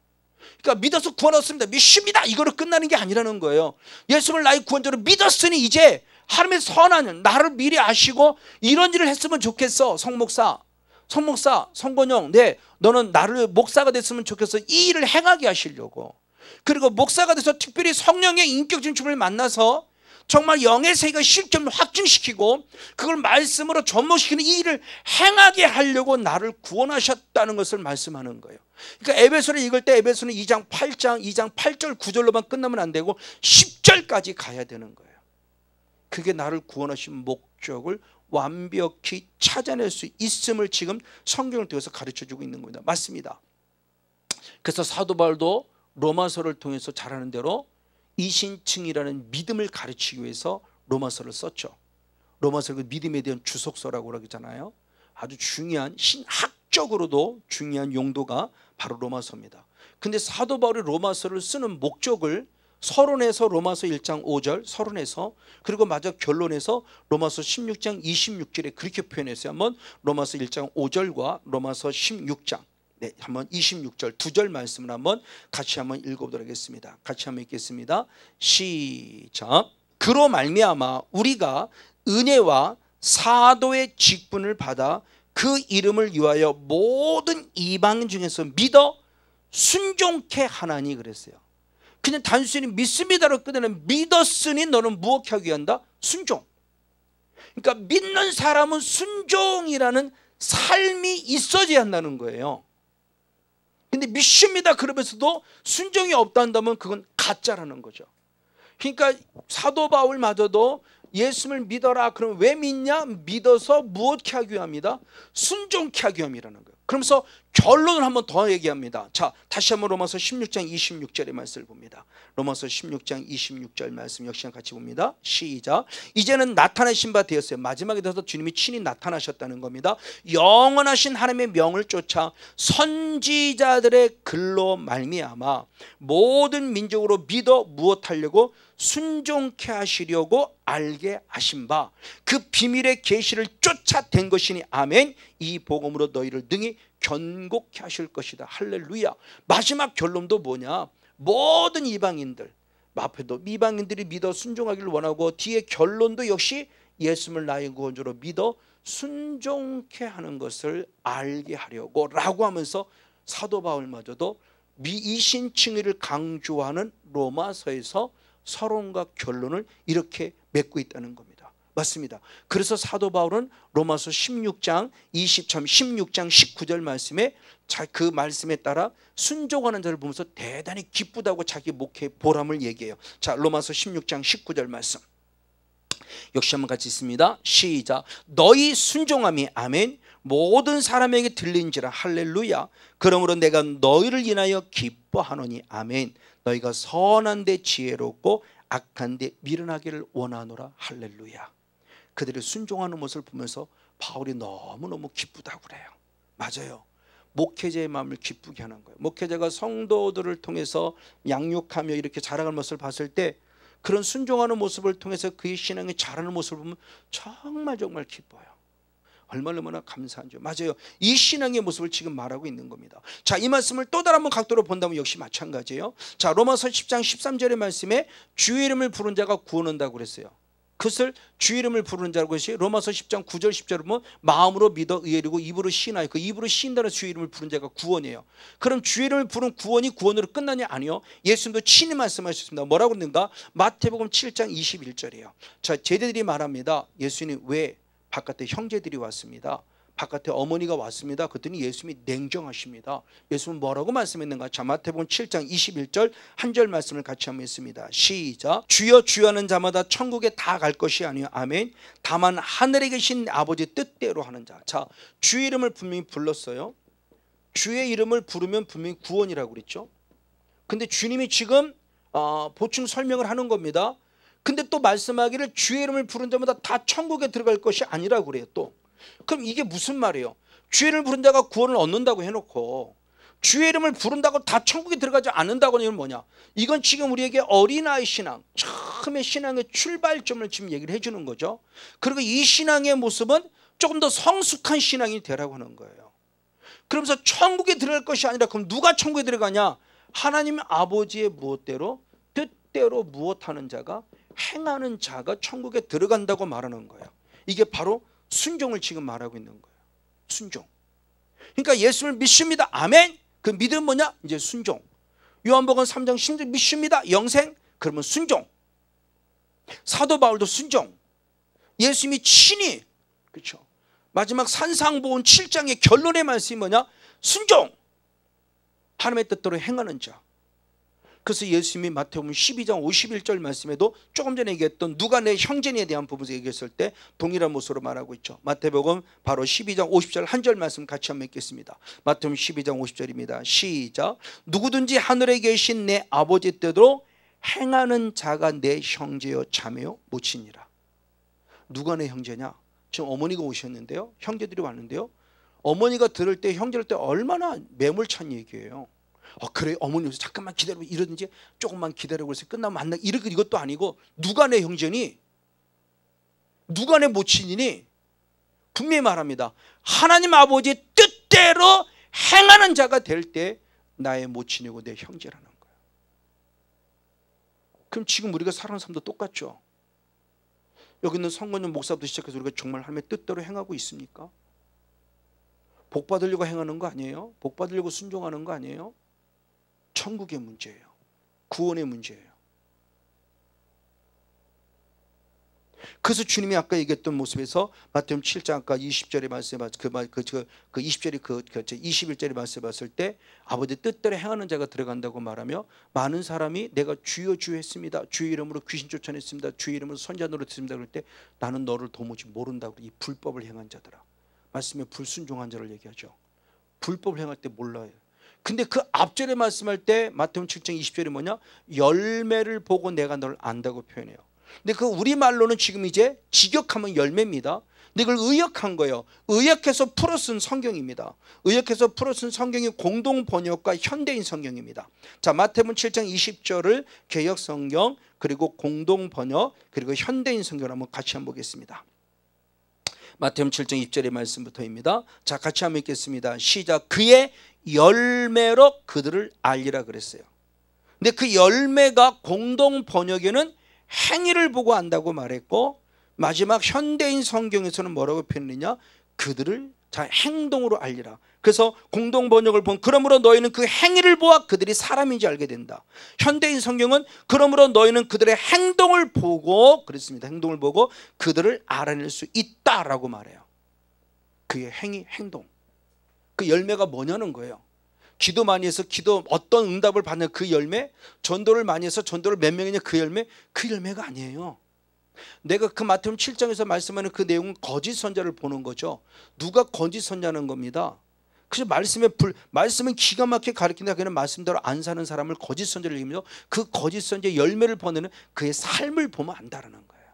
그러니까 믿어서 구원했습니다, 믿습니다, 이거로 끝나는 게 아니라는 거예요. 예수를 나의 구원자로 믿었으니 이제 하나님의 선한 일, 나를 미리 아시고 이런 일을 했으면 좋겠어. 성목사, 성권영, 네, 너는 나를 목사가 됐으면 좋겠어. 이 일을 행하게 하시려고. 그리고 목사가 돼서 특별히 성령의 인격적인 춤을 만나서 정말 영의 세계가 실점을 확증시키고 그걸 말씀으로 접목시키는 이 일을 행하게 하려고 나를 구원하셨다는 것을 말씀하는 거예요. 그러니까 에베소를 읽을 때 에베소는 2장 8절 9절로만 끝나면 안 되고 10절까지 가야 되는 거예요. 그게 나를 구원하신 목적을 완벽히 찾아낼 수 있음을 지금 성경을 통해서 가르쳐주고 있는 겁니다. 맞습니다. 그래서 사도 바울도 로마서를 통해서 잘하는 대로 이신층이라는 믿음을 가르치기 위해서 로마서를 썼죠. 로마서는 믿음에 대한 주석서라고 그러잖아요. 아주 중요한, 신학적으로도 중요한 용도가 바로 로마서입니다. 근데 사도 바울이 로마서를 쓰는 목적을 서론에서 로마서 1장 5절, 서론에서, 그리고 마저 결론에서 로마서 16장 26절에 그렇게 표현했어요. 한번 로마서 1장 5절과 로마서 16장, 네, 한번 26절 두 절 말씀을 한번 같이 한번 읽어보도록 하겠습니다. 같이 한번 읽겠습니다. 시작. 그로 말미암아 우리가 은혜와 사도의 직분을 받아 그 이름을 위하여 모든 이방인 중에서 믿어 순종케 하나니 그랬어요. 그냥 단순히 믿습니다로 끝내는, 믿었으니 너는 무엇 하기 위한다? 순종. 그러니까 믿는 사람은 순종이라는 삶이 있어져야 한다는 거예요. 근데 믿습니다 그러면서도 순종이 없다 한다면 그건 가짜라는 거죠. 그러니까 사도 바울마저도 예수를 믿어라, 그럼 왜 믿냐? 믿어서 무엇케 하기 위함이다? 순종케 하기 위함이라는 거예요. 그러면서 결론을 한번 더 얘기합니다. 자, 다시 한번 로마서 16장 26절의 말씀을 봅니다. 로마서 16장 26절 말씀 역시 같이 봅니다. 시작. 이제는 나타내신 바 되었어요. 마지막에 들어서 주님이 친히 나타나셨다는 겁니다. 영원하신 하나님의 명을 쫓아 선지자들의 글로 말미암아 모든 민족으로 믿어 무엇하려고? 순종케 하시려고 알게 하신 바 그 비밀의 계시를 쫓아댄 것이니 아멘. 이 복음으로 너희를 능히 견고케 하실 것이다. 할렐루야. 마지막 결론도 뭐냐? 모든 이방인들, 앞에도 이방인들이 믿어 순종하기를 원하고 뒤에 결론도 역시 예수를 나의 구원주로 믿어 순종케 하는 것을 알게 하려고 라고 하면서 사도 바울마저도 이신칭의를 강조하는 로마서에서 서론과 결론을 이렇게 맺고 있다는 겁니다. 맞습니다. 그래서 사도 바울은 로마서 16장 19절 말씀에 그 말씀에 따라 순종하는 자를 보면서 대단히 기쁘다고 자기 목회의 보람을 얘기해요. 자, 로마서 16장 19절 말씀 역시 한번 같이 있습니다. 시작. 너희 순종함이 아멘 모든 사람에게 들린지라 할렐루야. 그러므로 내가 너희를 인하여 기뻐하노니 아멘. 너희가 선한 데 지혜롭고 악한 데 미련하기를 원하노라 할렐루야. 그들의 순종하는 모습을 보면서 바울이 너무너무 기쁘다고 그래요. 맞아요. 목회자의 마음을 기쁘게 하는 거예요. 목회자가 성도들을 통해서 양육하며 이렇게 자라가는 모습을 봤을 때 그런 순종하는 모습을 통해서 그의 신앙이 자라는 모습을 보면 정말 기뻐요. 얼마나 감사한지요. 맞아요. 이 신앙의 모습을 지금 말하고 있는 겁니다. 자, 이 말씀을 또 다른 한번 각도로 본다면 역시 마찬가지예요. 자, 로마서 10장 13절의 말씀에 주의 이름을 부른 자가 구원한다고 그랬어요. 그것을 주의 이름을 부르는 자라고 것이 로마서 10장 9절 10절을 보면 마음으로 믿어 의뢰리고 입으로 시인하여 그 입으로 시인다는 주의 이름을 부른 자가 구원이에요. 그럼 주의 이름을 부른 구원이 구원으로 끝나냐? 아니요. 예수님도 친히 말씀하셨습니다. 뭐라고 그러는가? 마태복음 7장 21절이에요. 자, 제자들이 말합니다. 예수님 왜 바깥에 형제들이 왔습니다. 바깥에 어머니가 왔습니다. 그랬더니 예수님이 냉정하십니다. 예수님은 뭐라고 말씀했는가? 자, 마태복음 7장 21절 한 절 말씀을 같이 한번 했습니다. 시작. 주여 주여 하는 자마다 천국에 다 갈 것이 아니요 아멘. 다만 하늘에 계신 아버지 뜻대로 하는 자. 자, 주의 이름을 분명히 불렀어요. 주의 이름을 부르면 분명히 구원이라고 그랬죠. 근데 주님이 지금 보충 설명을 하는 겁니다. 근데 또 말씀하기를 주의 이름을 부른 자마다 다 천국에 들어갈 것이 아니라고 그래요. 또 그럼 이게 무슨 말이에요? 주의 이름을 부른 자가 구원을 얻는다고 해놓고 주의 이름을 부른다고 다 천국에 들어가지 않는다고 하는 건 뭐냐? 이건 지금 우리에게 어린아이 신앙, 처음에 신앙의 출발점을 지금 얘기를 해주는 거죠. 그리고 이 신앙의 모습은 조금 더 성숙한 신앙이 되라고 하는 거예요. 그러면서 천국에 들어갈 것이 아니라 그럼 누가 천국에 들어가냐? 하나님 아버지의 무엇대로 뜻대로 무엇하는 자가 행하는 자가 천국에 들어간다고 말하는 거예요. 이게 바로 순종을 지금 말하고 있는 거예요. 순종. 그러니까 예수를 믿습니다. 아멘. 그 믿음은 뭐냐? 이제 순종. 요한복음 3장 10절 믿습니다. 영생. 그러면 순종. 사도 바울도 순종. 예수님이 친히 그렇죠. 마지막 산상보훈 7장의 결론의 말씀이 뭐냐? 순종. 하나님의 뜻대로 행하는 자. 그래서 예수님이 마태복음 12장 51절 말씀에도 조금 전에 얘기했던 누가 내 형제니에 대한 부분에서 얘기했을 때 동일한 모습으로 말하고 있죠. 마태복음 바로 12장 50절 한 절 말씀 같이 한번 읽겠습니다. 마태복음 12장 50절입니다. 시작. 누구든지 하늘에 계신 내 아버지 뜻대로 행하는 자가 내 형제요 자매요 모친이라. 누가 내 형제냐? 지금 어머니가 오셨는데요. 형제들이 왔는데요. 어머니가 들을 때 형제를 때 얼마나 매몰찬 얘기예요. 그래 어머니 잠깐만 기다려 이러든지 조금만 기다리고 있어 끝나면 만나 이것도 아니고 누가 내 형제니? 누가 내 모친이니? 분명히 말합니다. 하나님 아버지의 뜻대로 행하는 자가 될 때 나의 모친이고 내 형제라는 거예요. 그럼 지금 우리가 살아가는 삶도 똑같죠. 여기 있는 성건영 목사부터 시작해서 우리가 정말 하나님의 뜻대로 행하고 있습니까? 복 받으려고 행하는 거 아니에요? 복 받으려고 순종하는 거 아니에요? 천국의 문제예요. 구원의 문제예요. 그래서 주님이 아까 얘기했던 모습에서 마태복음 7장 아까 20절의 말씀에 그 20절이 21절의 말씀에 봤을 때 아버지 뜻대로 행하는 자가 들어간다고 말하며 많은 사람이 내가 주여 주여 했습니다. 주의 이름으로 귀신 쫓아냈습니다. 주의 이름으로 선자 노릇했습니다. 그럴 때 나는 너를 도무지 모른다고 이 불법을 행한 자들아. 말씀에 불순종한 자를 얘기하죠. 불법을 행할 때 몰라요. 근데 그 앞절에 말씀할 때 마태복음 7장 20절이 뭐냐? 열매를 보고 내가 너를 안다고 표현해요. 근데 그 우리말로는 지금 이제 직역하면 열매입니다. 근데 그걸 의역한 거예요. 의역해서 풀어 쓴 성경입니다. 의역해서 풀어 쓴 성경이 공동 번역과 현대인 성경입니다. 자, 마태복음 7장 20절을 개역 성경 그리고 공동 번역 그리고 현대인 성경을 한번 같이 한번 보겠습니다. 마태복음 7장 20절의 말씀부터입니다. 자, 같이 한번 읽겠습니다. 시작. 그의 열매로 그들을 알리라 그랬어요. 근데 그 열매가 공동 번역에는 행위를 보고 안다고 말했고 마지막 현대인 성경에서는 뭐라고 표현했냐? 그들을 자 행동으로 알리라. 그래서 공동 번역을 본 그러므로 너희는 그 행위를 보아 그들이 사람인지 알게 된다. 현대인 성경은 그러므로 너희는 그들의 행동을 보고 그랬습니다. 행동을 보고 그들을 알아낼 수 있다라고 말해요. 그의 행위, 행동. 그 열매가 뭐냐는 거예요. 기도 많이 해서 기도 어떤 응답을 받는 그 열매, 전도를 많이 해서 전도를 몇 명이냐 그 열매, 그 열매가 아니에요. 내가 그 마태복음 7장에서 말씀하는 그 내용은 거짓 선자를 보는 거죠. 누가 거짓 선자는 겁니다. 그래서 말씀은 기가 막히게 가르친다. 그냥 말씀대로 안 사는 사람을 거짓 선자를 얘기하면서 그 거짓 선자의 열매를 보내는 그의 삶을 보면 안다라는 거예요.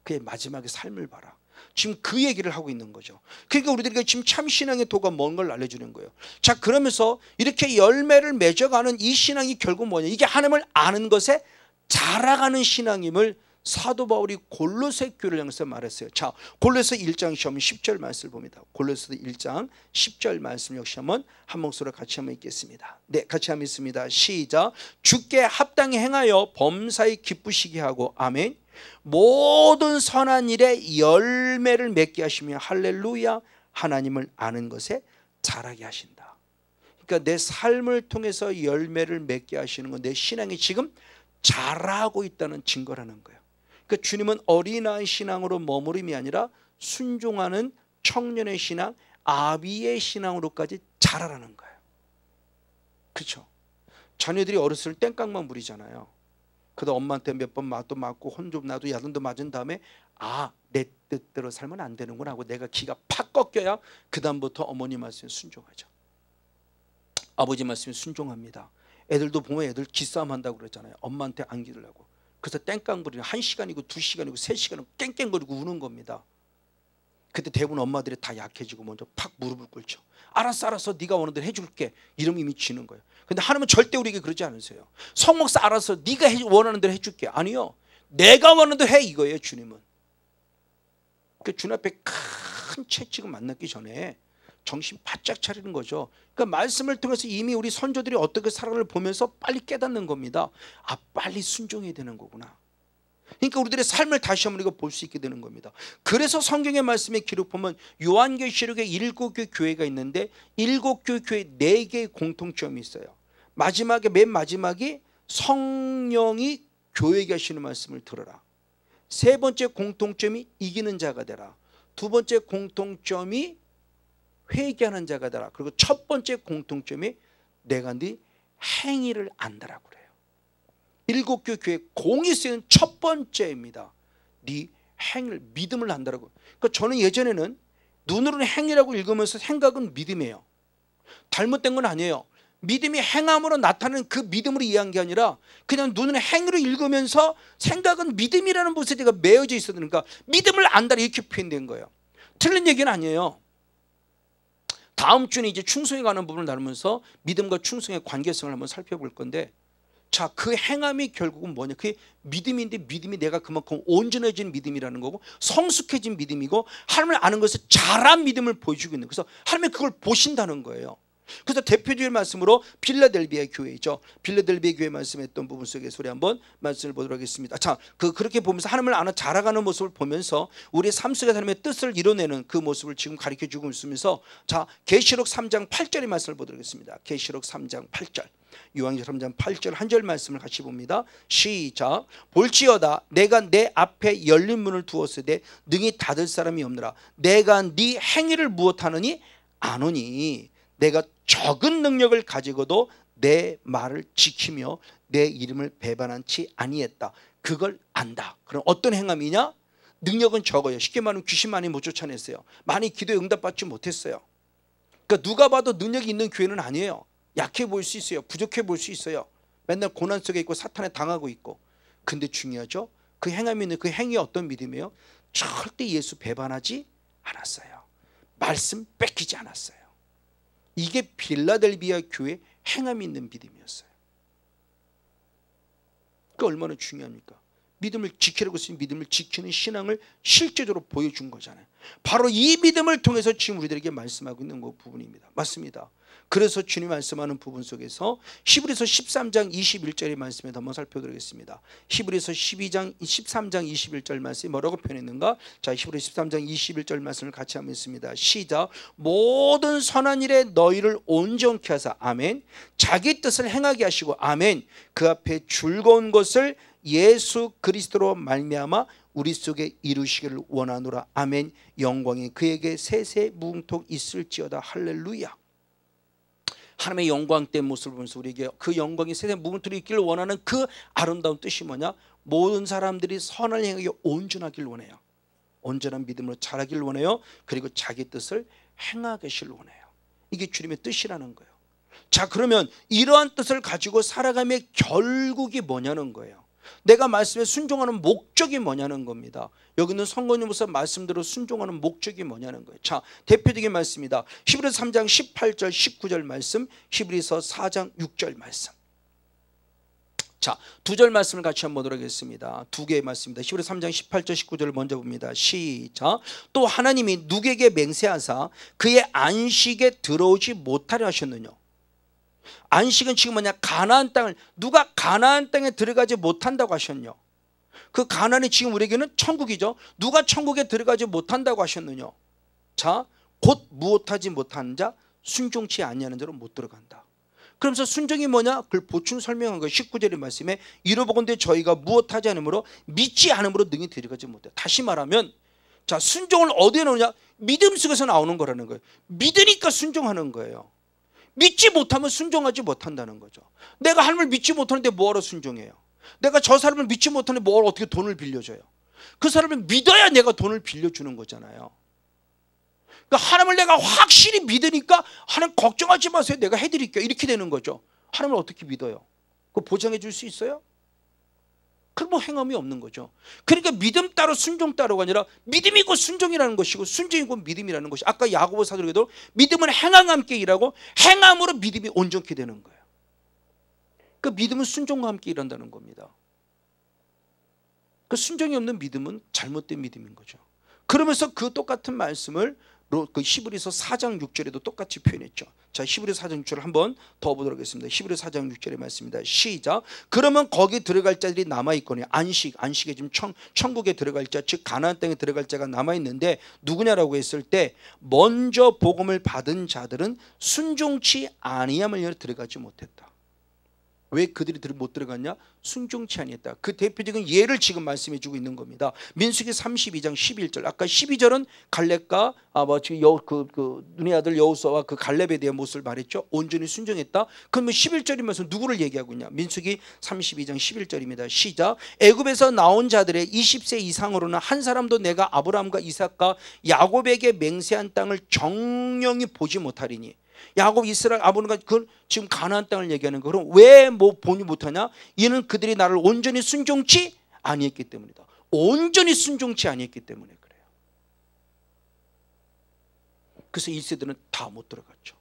그의 마지막에 삶을 봐라. 지금 그 얘기를 하고 있는 거죠. 그러니까 우리들에게 지금 참 신앙의 도가 뭔 걸 알려주는 거예요. 자, 그러면서 이렇게 열매를 맺어가는 이 신앙이 결국 뭐냐, 이게 하나님을 아는 것에 자라가는 신앙임을 사도 바울이 골로새 교회를 향해서 말했어요. 자, 골로새 1장 10절 말씀을 봅니다. 골로새 1장 10절 말씀 역시 한번 한 목소리로 같이 한번 읽겠습니다. 네, 같이 한번 읽습니다. 시작. 주께 합당히 행하여 범사에 기쁘시게 하고 아멘. 모든 선한 일에 열매를 맺게 하시며 할렐루야. 하나님을 아는 것에 자라게 하신다. 그러니까 내 삶을 통해서 열매를 맺게 하시는 건 내 신앙이 지금 자라고 있다는 증거라는 거예요. 그러니까 주님은 어린아이 신앙으로 머무름이 아니라 순종하는 청년의 신앙, 아비의 신앙으로까지 자라라는 거예요. 그렇죠? 자녀들이 어렸을 때 땡깡만 부리잖아요. 그러다 엄마한테 몇 번 맞도 맞고 혼 좀 나도 야단도 맞은 다음에 내 뜻대로 살면 안 되는구나 하고 내가 기가 팍 꺾여야 그 다음부터 어머니 말씀에 순종하죠. 아버지 말씀에 순종합니다. 애들도 보면 애들 기싸움 한다고 그러잖아요. 엄마한테 안 기르려고. 그래서 땡깡 부리는 1시간이고 2시간이고 3시간이고 깽깽거리고 우는 겁니다. 그때 대부분 엄마들이 다 약해지고 먼저 팍 무릎을 꿇죠. 알았어 네가 원하는 대로 해줄게. 이러면 이미 지는 거예요. 근데 하나님은 절대 우리에게 그러지 않으세요. 성목사 알아서 네가 원하는 대로 해줄게. 아니요, 내가 원하는 대로 해 이거예요. 주님은. 그러니까 주님 앞에 큰 채찍을 만나기 전에 정신 바짝 차리는 거죠. 그러니까 말씀을 통해서 이미 우리 선조들이 어떻게 살아가를 보면서 빨리 깨닫는 겁니다. 빨리 순종해야 되는 거구나. 그러니까 우리들의 삶을 다시 한번 볼 수 있게 되는 겁니다. 그래서 성경의 말씀에 기록 보면 요한계시록에 7개 교회가 있는데 7개 교회 4개의 공통점이 있어요. 맨 마지막이 성령이 교회에게 하시는 말씀을 들어라. 세 번째 공통점이 이기는 자가 되라. 두 번째 공통점이 회개하는 자가 되라. 그리고 첫 번째 공통점이 내가 네 행위를 안다라고 그래요. 7개 교회 공이 쓰이는 첫 번째입니다. 네 행위를, 믿음을 안다라고. 그러니까 저는 예전에는 눈으로는 행위라고 읽으면서 생각은 믿음이에요. 잘못된 건 아니에요. 믿음이 행함으로 나타나는 그 믿음으로 이해한 게 아니라 그냥 눈으로 행위로 읽으면서 생각은 믿음이라는 것에 제가 매여져 있었으니까 믿음을 안다 이렇게 표현된 거예요. 틀린 얘기는 아니에요. 다음 주는 이제 충성에 관한 부분을 다루면서 믿음과 충성의 관계성을 한번 살펴볼 건데, 자, 그 행함이 결국은 뭐냐? 그게 믿음인데 믿음이 내가 그만큼 온전해진 믿음이라는 거고 성숙해진 믿음이고 하나님을 아는 것에 자란 믿음을 보여주고 있는, 그래서 하나님이 그걸 보신다는 거예요. 그래서 대표적인 말씀으로 빌라델비아 교회죠. 빌라델비아 교회 말씀했던 부분 속에서 우리 한번 말씀을 보도록 하겠습니다. 자, 그렇게 보면서 하나님을 아는 자라가는 모습을 보면서 우리의 삶 속에 하나님의 뜻을 이뤄내는 그 모습을 지금 가르쳐주고 있으면서, 자, 계시록 3장 8절의 말씀을 보도록 하겠습니다. 계시록 3장 8절, 요한계시록 3장 8절 한 절 말씀을 같이 봅니다. 시작. 볼지어다 내가 내 앞에 열린 문을 두었으되 능히 닫을 사람이 없느라. 내가 네 행위를 무엇하느니 아노니 내가 적은 능력을 가지고도 내 말을 지키며 내 이름을 배반한지 아니했다. 그걸 안다. 그럼 어떤 행함이냐? 능력은 적어요. 쉽게 말하면 귀신 많이 못 쫓아냈어요. 많이 기도에 응답받지 못했어요. 그러니까 누가 봐도 능력이 있는 교회는 아니에요. 약해 보일 수 있어요. 부족해 보일 수 있어요. 맨날 고난 속에 있고 사탄에 당하고 있고. 근데 중요하죠, 그 행함이 있는 그 행위 어떤 믿음이에요? 절대 예수 배반하지 않았어요. 말씀 뺏기지 않았어요. 이게 빌라델비아 교회 행함이 있는 믿음이었어요. 그러니까 얼마나 중요합니까? 믿음을 지키라고 했으니 믿음을 지키는 신앙을 실제적으로 보여준 거잖아요. 바로 이 믿음을 통해서 지금 우리들에게 말씀하고 있는 그 부분입니다. 맞습니다. 그래서 주님 말씀하는 부분 속에서 히브리서 13장 21절의 말씀에도 한번 살펴보겠습니다. 히브리서 13장 21절 말씀이 뭐라고 표현했는가? 자, 히브리서 13장 21절 말씀을 같이 한번 읽습니다. 시작. 모든 선한 일에 너희를 온전케 하사 아멘. 자기 뜻을 행하게 하시고 아멘. 그 앞에 즐거운 것을 예수 그리스도로 말미암아 우리 속에 이루시기를 원하노라 아멘. 영광이 그에게 세세 무궁토록 있을지어다 할렐루야. 하나님의 영광된 모습을 보면서 우리에게 그 영광이 세세 무궁토록 있기를 원하는 그 아름다운 뜻이 뭐냐? 모든 사람들이 선을 행하기 온전하기를 원해요. 온전한 믿음으로 자라기를 원해요. 그리고 자기 뜻을 행하기를 원해요. 이게 주님의 뜻이라는 거예요. 자, 그러면 이러한 뜻을 가지고 살아감의 결국이 뭐냐는 거예요. 내가 말씀에 순종하는 목적이 뭐냐는 겁니다. 여기 있는 성건유무서 말씀대로 순종하는 목적이 뭐냐는 거예요. 자, 대표적인 말씀입니다. 히브리서 3장 18절 19절 말씀, 히브리서 4장 6절 말씀. 자, 두 절 말씀을 같이 한번 보도록 하겠습니다. 두 개의 말씀입니다. 히브리서 3장 18절 19절을 먼저 봅니다. 시작. 또 하나님이 누구에게 맹세하사 그의 안식에 들어오지 못하려 하셨느냐. 안식은 지금 뭐냐? 가나안 땅을, 누가 가나안 땅에 들어가지 못한다고 하셨냐? 그 가나안이 지금 우리에게는 천국이죠. 누가 천국에 들어가지 못한다고 하셨느냐? 자, 곧 무엇하지 못하는 자, 순종치 아니하는 자로 못 들어간다. 그러면서 순종이 뭐냐? 그걸 보충 설명한 거예요. 19절의 말씀에 이로보건대 저희가 무엇하지 않으므로 믿지 않으므로 능히 들어가지 못해. 다시 말하면, 자, 순종을 어디에 넣느냐? 믿음 속에서 나오는 거라는 거예요. 믿으니까 순종하는 거예요. 믿지 못하면 순종하지 못한다는 거죠. 내가 하나님을 믿지 못하는데 뭐하러 순종해요? 내가 저 사람을 믿지 못하는데 뭘 어떻게 돈을 빌려줘요? 그 사람을 믿어야 내가 돈을 빌려주는 거잖아요. 그러니까 하나님을 내가 확실히 믿으니까 하나님 걱정하지 마세요, 내가 해드릴게요, 이렇게 되는 거죠. 하나님을 어떻게 믿어요? 그거 보장해 줄 수 있어요? 그럼 뭐 행함이 없는 거죠. 그러니까 믿음 따로 순종 따로가 아니라 믿음이고 순종이라는 것이고 순종이고 믿음이라는 것이, 아까 야고보 사도에도 믿음은 행함과 함께 일하고 행함으로 믿음이 온전케 되는 거예요. 그 믿음은 순종과 함께 일한다는 겁니다. 그 순종이 없는 믿음은 잘못된 믿음인 거죠. 그러면서 그 똑같은 말씀을 그 히브리서 4장 6절에도 똑같이 표현했죠. 자, 히브리서 4장 6절을 한번 더 보도록 하겠습니다. 히브리서 4장 6절의 말씀입니다. 시작. 그러면 거기 들어갈 자들이 남아있거니, 안식에 지금 천국에 들어갈 자, 즉 가나안 땅에 들어갈 자가 남아있는데 누구냐라고 했을 때, 먼저 복음을 받은 자들은 순종치 아니함을 들어가지 못했다. 왜 그들이 못 들어갔냐? 순종치 아니했다. 그 대표적인 예를 지금 말씀해 주고 있는 겁니다. 민수기 32장 11절. 아까 12절은 갈렙과 눈의 아들 여호수아와 그 갈렙에 대한 모습을 말했죠. 온전히 순종했다. 그러면 11절이면서 누구를 얘기하고 있냐? 민수기 32장 11절입니다. 시작. 애굽에서 나온 자들의 20세 이상으로는 한 사람도 내가 아브라함과 이삭과 야곱에게 맹세한 땅을 정령이 보지 못하리니. 야곱, 이스라엘, 아브라함과 그 지금 가나안 땅을 얘기하는 거. 그럼 왜 보지 못하냐? 이는 그들이 나를 온전히 순종치 아니했기 때문이다. 온전히 순종치 아니했기 때문에 그래요. 그래서 1세대는 다 못 들어갔죠.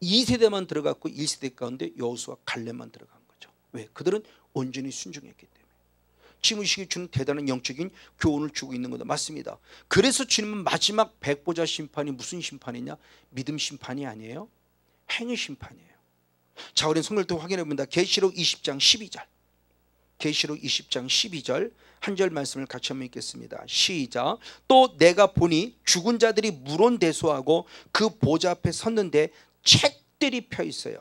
2세대만 들어갔고 1세대 가운데 여호수아, 갈렙만 들어간 거죠. 왜? 그들은 온전히 순종했기 때문에. 지금 이 시기에 주는 대단한 영적인 교훈을 주고 있는 거다. 맞습니다. 그래서 주님은 마지막 백보자 심판이 무슨 심판이냐? 믿음 심판이 아니에요. 행위 심판이에요. 자, 우리는 성경을 확인해 봅니다. 계시록 20장 12절. 계시록 20장 12절 한 절 말씀을 같이 한번 읽겠습니다. 시작. 또 내가 보니 죽은 자들이 물온대소하고 그 보좌 앞에 섰는데 책들이 펴 있어요.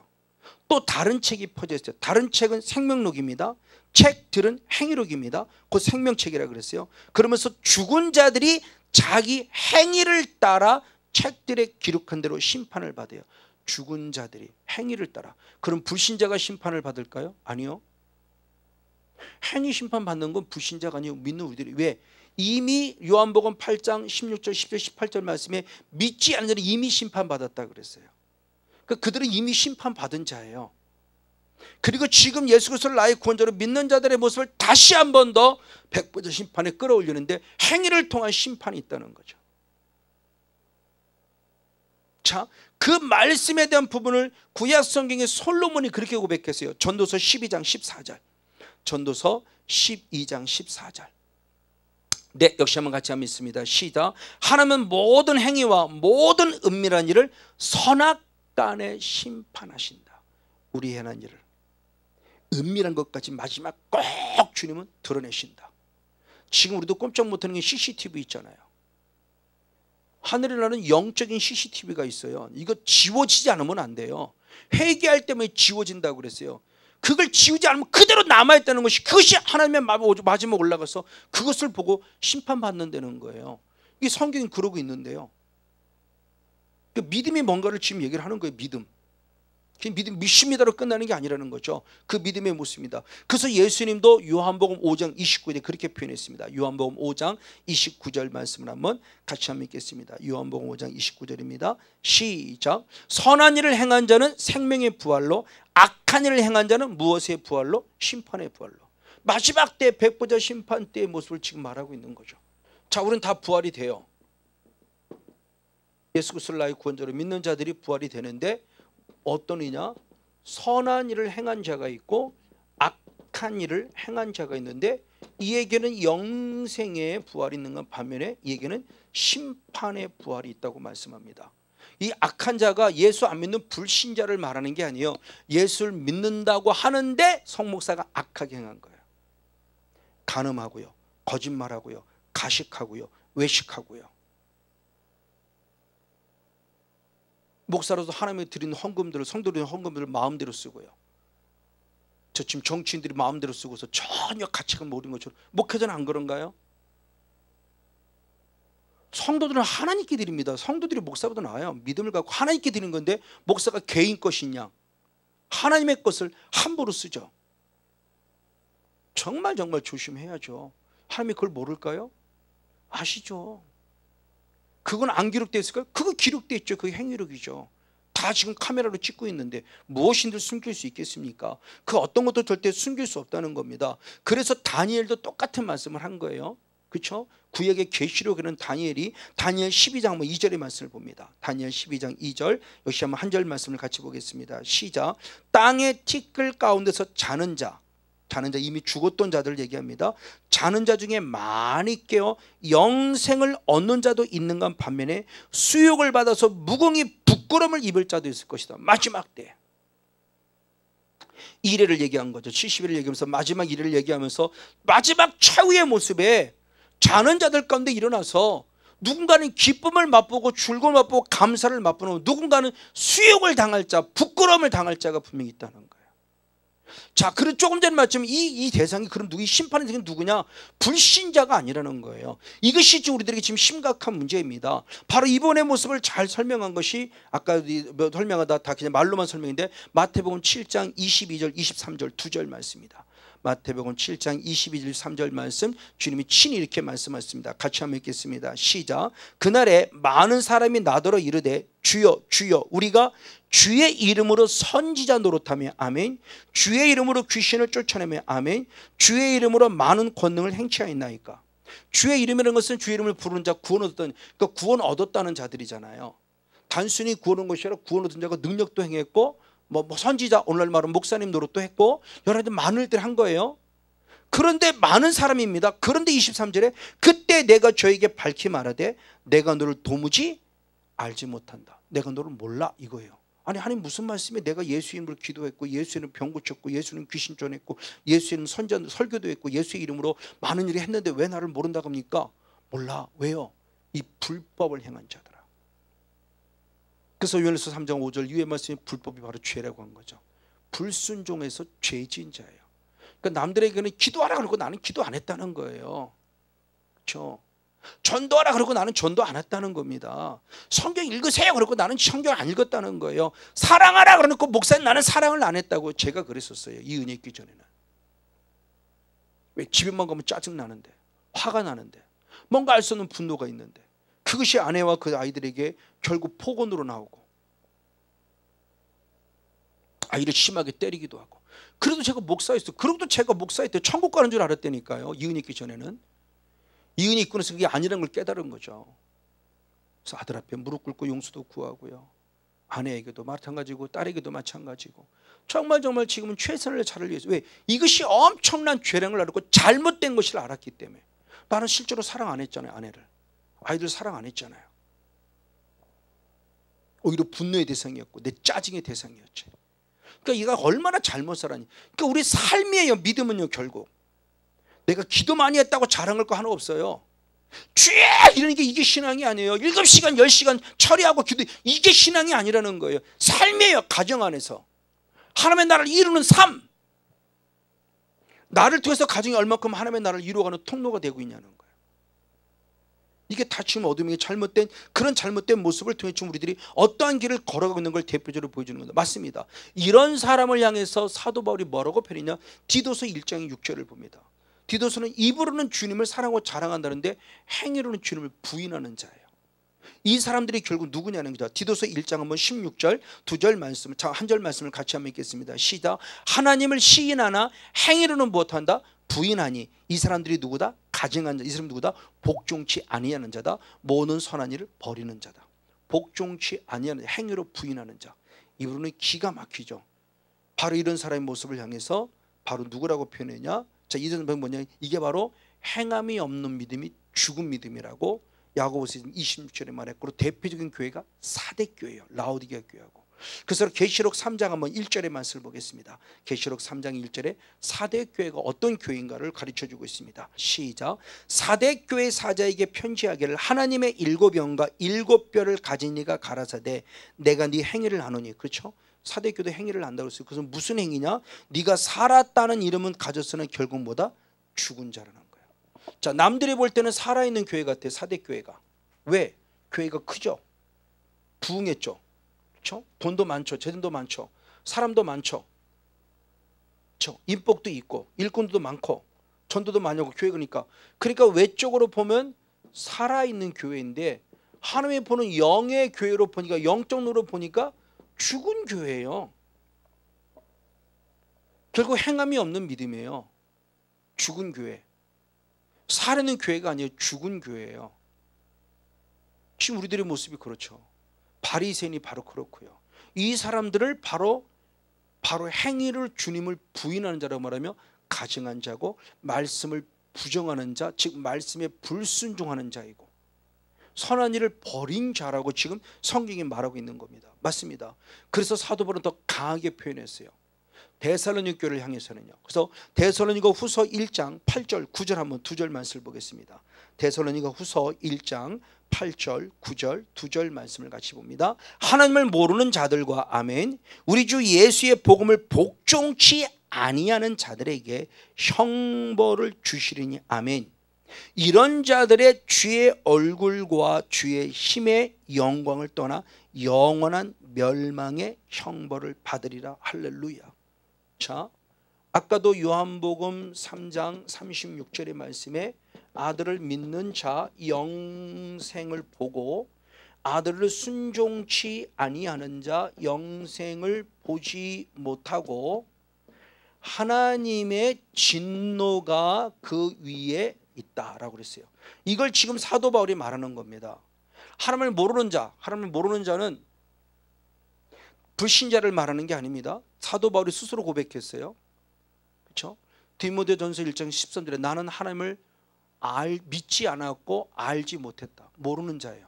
또 다른 책이 퍼져 있어요. 다른 책은 생명록입니다. 책들은 행위록입니다. 그 생명책이라 그랬어요. 그러면서 죽은 자들이 자기 행위를 따라 책들에 기록한 대로 심판을 받아요. 죽은 자들이 행위를 따라. 그럼 불신자가 심판을 받을까요? 아니요. 행위 심판 받는 건 불신자가 아니고 믿는 우리들이. 왜? 이미 요한복음 8장 16절 10절 18절 말씀에 믿지 않는 자는 이미 심판받았다 그랬어요. 그들은 이미 심판받은 자예요. 그리고 지금 예수 그리스도를 나의 구원자로 믿는 자들의 모습을 다시 한 번 더 백보자 심판에 끌어올리는데 행위를 통한 심판이 있다는 거죠. 자, 그 말씀에 대한 부분을 구약 성경의 솔로몬이 그렇게 고백했어요. 전도서 12장 14절. 전도서 12장 14절. 네, 역시 한번 같이 한번 있습니다. 시작. 하나님은 모든 행위와 모든 은밀한 일을 선악간에 심판하신다. 우리 행한 일을 은밀한 것까지 마지막 꼭 주님은 드러내신다. 지금 우리도 꼼짝 못하는 게 CCTV 있잖아요. 하늘에 나는 영적인 CCTV가 있어요. 이거 지워지지 않으면 안 돼요. 회개할 때문에 지워진다고 그랬어요. 그걸 지우지 않으면 그대로 남아있다는 것이, 그것이 하나님의 마지막 올라가서 그것을 보고 심판받는다는 거예요. 이게 성경이 그러고 있는데요. 믿음이 뭔가를 지금 얘기를 하는 거예요. 믿음. 믿음, 믿습니다로 끝나는 게 아니라는 거죠. 그 믿음의 모습입니다. 그래서 예수님도 요한복음 5장 29절에 그렇게 표현했습니다. 요한복음 5장 29절 말씀을 한번 같이 한번 읽겠습니다. 요한복음 5장 29절입니다. 시작. 선한 일을 행한 자는 생명의 부활로, 악한 일을 행한 자는 무엇의 부활로? 심판의 부활로. 마지막 때 백보자 심판 때의 모습을 지금 말하고 있는 거죠. 자, 우리는 다 부활이 돼요. 예수 그리스도를 나의 구원자로 믿는 자들이 부활이 되는데 어떤 이냐? 선한 일을 행한 자가 있고 악한 일을 행한 자가 있는데 이에게는 영생의 부활이 있는 건 반면에 이에게는 심판의 부활이 있다고 말씀합니다. 이 악한 자가 예수 안 믿는 불신자를 말하는 게 아니에요. 예수를 믿는다고 하는데 성목사가 악하게 행한 거예요. 간음하고요, 거짓말하고요, 가식하고요, 외식하고요. 목사로서 하나님이 드리는 헌금들을, 성도들의 헌금들을 마음대로 쓰고요. 저 지금 정치인들이 마음대로 쓰고서 전혀 가치가 모르는 것처럼. 목회자는 안 그런가요? 성도들은 하나님께 드립니다. 성도들이 목사보다 나아요. 믿음을 갖고 하나님께 드리는 건데 목사가 개인 것이냐, 하나님의 것을 함부로 쓰죠. 정말 조심해야죠. 하나님이 그걸 모를까요? 아시죠. 그건 안 기록되어 있을까요? 그거 기록되어 있죠. 그게 행위록이죠. 다 지금 카메라로 찍고 있는데 무엇인들 숨길 수 있겠습니까? 그 어떤 것도 절대 숨길 수 없다는 겁니다. 그래서 다니엘도 똑같은 말씀을 한 거예요. 그렇죠? 구약의 계시록에는 다니엘이 다니엘 12장 2절의 말씀을 봅니다. 다니엘 12장 2절 역시 한번 한 절 말씀을 같이 보겠습니다. 시작. 땅의 티끌 가운데서 자는 자 이미 죽었던 자들을 얘기합니다. 자는 자 중에 많이 깨어 영생을 얻는 자도 있는가 반면에 수욕을 받아서 무궁히 부끄러움을 입을 자도 있을 것이다. 마지막 때 이래를 얘기한 거죠. 70일을 얘기하면서 마지막 이래를 얘기하면서 마지막 최후의 모습에 자는 자들 가운데 일어나서 누군가는 기쁨을 맛보고 즐거움을 맛보고 감사를 맛보는, 누군가는 수욕을 당할 자, 부끄러움을 당할 자가 분명히 있다는 거예요. 자, 그리고 조금 전에 말씀 이 대상이 그럼 이 심판의 대상이 누구냐? 불신자가 아니라는 거예요. 이것이 지금 우리들에게 지금 심각한 문제입니다. 바로 이번의 모습을 잘 설명한 것이 아까 설명하다 다 그냥 말로만 설명인데 마태복음 7장 22절 23절 두 절 말씀입니다. 마태복음 7장 22절 3절 말씀 주님이 친히 이렇게 말씀하셨습니다. 같이 한번 읽겠습니다. 시작. 그날에 많은 사람이 나더러 이르되 주여 주여 우리가 주의 이름으로 선지자 노릇하며 아멘, 주의 이름으로 귀신을 쫓아내며 아멘, 주의 이름으로 많은 권능을 행치하였나이까. 주의 이름이라는 것은 주의 이름을 부르는 자, 구원 얻었던, 그러니까 구원 얻었다는 자들이잖아요. 단순히 구원 얻은 것이 아니라 구원 얻은 자가 능력도 행했고 뭐 선지자, 오늘날 말은 목사님 노릇도 했고 여러 가지 많은 일들을 한 거예요. 그런데 많은 사람입니다. 그런데 23절에 그때 내가 저에게 밝히 말하되 내가 너를 도무지 알지 못한다. 내가 너를 몰라 이거예요. 아니 하나님 무슨 말씀이에요? 내가 예수 이름으로 기도했고 예수 이름 병 고쳤고 예수 이름 귀신 쫓아냈고 예수 이름 설교도 했고 예수의 이름으로 많은 일을 했는데 왜 나를 모른다고 합니까? 몰라. 왜요? 이 불법을 행한 자들아. 그래서 요한일서 3장 5절 이후의 말씀이 불법이 바로 죄라고 한 거죠. 불순종해서 죄 지은 자예요. 그러니까 남들에게는 기도하라 그러고 나는 기도 안 했다는 거예요. 그렇죠? 전도하라 그러고 나는 전도 안 했다는 겁니다. 성경 읽으세요 그러고 나는 성경 안 읽었다는 거예요. 사랑하라 그러고 목사님 나는 사랑을 안 했다고. 제가 그랬었어요. 이 은혜 있기 전에는. 왜 집에만 가면 짜증 나는데, 화가 나는데, 뭔가 알 수 없는 분노가 있는데, 그것이 아내와 그 아이들에게 결국 폭언으로 나오고 아이를 심하게 때리기도 하고. 그래도 제가 목사였어요. 그래도 제가 목사였대요. 천국 가는 줄 알았다니까요. 이 은혜 있기 전에는. 이 은혜 있고 나서 그게 아니라는 걸 깨달은 거죠. 그래서 아들 앞에 무릎 꿇고 용서도 구하고요. 아내에게도 마찬가지고 딸에게도 마찬가지고 정말 지금은 최선을 자를 위해서. 왜? 이것이 엄청난 죄라는 걸 알았고 잘못된 것을 알았기 때문에. 나는 실제로 사랑 안 했잖아요. 아내를. 아이들 사랑 안 했잖아요. 오히려 분노의 대상이었고 내 짜증의 대상이었지. 그러니까 얘가 얼마나 잘못 살았니. 그러니까 우리 삶이에요. 믿음은요. 결국 내가 기도 많이 했다고 자랑할 거 하나 없어요. 주야 이러는 게 이게 신앙이 아니에요. 7시간 10시간 처리하고 기도, 이게 신앙이 아니라는 거예요. 삶이에요. 가정 안에서 하나님의 나라를 이루는 삶, 나를 통해서 가정이 얼마큼 하나님의 나라를 이루어가는 통로가 되고 있냐는 거예요. 이게 다 지금 어둠이 잘못된, 그런 잘못된 모습을 통해 지금 우리들이 어떠한 길을 걸어가고 있는 걸 대표적으로 보여주는 겁니다. 맞습니다. 이런 사람을 향해서 사도 바울이 뭐라고 표현했냐. 디도서 1장 6절을 봅니다. 디도서는 입으로는 주님을 사랑하고 자랑한다는데 행위로는 주님을 부인하는 자예요. 이 사람들이 결국 누구냐는 거죠. 디도서 1장 한번 16절 두 절 말씀, 한 절 말씀을 같이 한번 읽겠습니다. 시작. 하나님을 시인하나 행위로는 무엇한다? 부인하니 이 사람들이 누구다? 가증한 자. 이 사람 누구다? 복종치 아니하는 자다. 모든 선한 일을 버리는 자다. 복종치 아니하는 자, 행위로 부인하는 자. 이 부분은 기가 막히죠. 바로 이런 사람의 모습을 향해서 바로 누구라고 표현했냐? 자, 이전 뭐냐? 이게 바로 행함이 없는 믿음이 죽은 믿음이라고 야고보서 26절에 말했고, 대표적인 교회가 사대교회예요. 라오디게아 교회하고. 그래서 계시록 3장 한번 1절의 말씀을 보겠습니다. 계시록 3장 1절에 사대교회가 어떤 교회인가를 가르쳐주고 있습니다. 시작. 사대교회 사자에게 편지하기를 하나님의 일곱 영과 일곱 뼈를 가진 이가 가라사대 내가 네 행위를 아노니. 그렇죠? 사대교도 행위를 안다고 했어요. 그래서 무슨 행위냐? 네가 살았다는 이름은 가졌으나 결국 뭐다? 죽은 자라는 거예요. 자, 남들이 볼 때는 살아있는 교회 같아요. 사대교회가. 왜? 교회가 크죠. 부흥했죠. 그렇죠? 돈도 많죠. 재산도 많죠. 사람도 많죠. 그렇죠? 인복도 있고 일꾼도 많고 전도도 많이 하고 교회니까. 그러니까 외적으로 보면 살아있는 교회인데 하나님이 보는 영의 교회로 보니까, 영적 눈으로 보니까 죽은 교회예요. 결국 행함이 없는 믿음이에요. 죽은 교회. 살아있는 교회가 아니에요. 죽은 교회예요. 지금 우리들의 모습이 그렇죠. 바리새인이 바로 그렇고요. 이 사람들을 바로 행위를 주님을 부인하는 자라고 말하며 가증한 자고 말씀을 부정하는 자, 즉 말씀에 불순종하는 자이고 선한 일을 버린 자라고 지금 성경이 말하고 있는 겁니다. 맞습니다. 그래서 사도 바울은 더 강하게 표현했어요. 데살로니가 교회를 향해서는요. 그래서 데살로니가 후서 1장 8절 9절 한번 두 절 말씀을 보겠습니다. 데살로니가 후서 1장 8절 9절 두 절 말씀을 같이 봅니다. 하나님을 모르는 자들과 아멘 우리 주 예수의 복음을 복종치 아니하는 자들에게 형벌을 주시리니 아멘. 이런 자들의 주의 얼굴과 주의 힘의 영광을 떠나 영원한 멸망의 형벌을 받으리라. 할렐루야. 자, 아까도 요한복음 3장 36절의 말씀에 아들을 믿는 자 영생을 보고 아들을 순종치 아니하는 자 영생을 보지 못하고 하나님의 진노가 그 위에 있다라고 그랬어요. 이걸 지금 사도 바울이 말하는 겁니다. 하나님을 모르는 자, 하나님을 모르는 자는 불신자를 말하는 게 아닙니다. 사도 바울이 스스로 고백했어요. 그렇죠? 디모데전서 1장 13절에 나는 하나님을 믿지 않았고 알지 못했다. 모르는 자예요.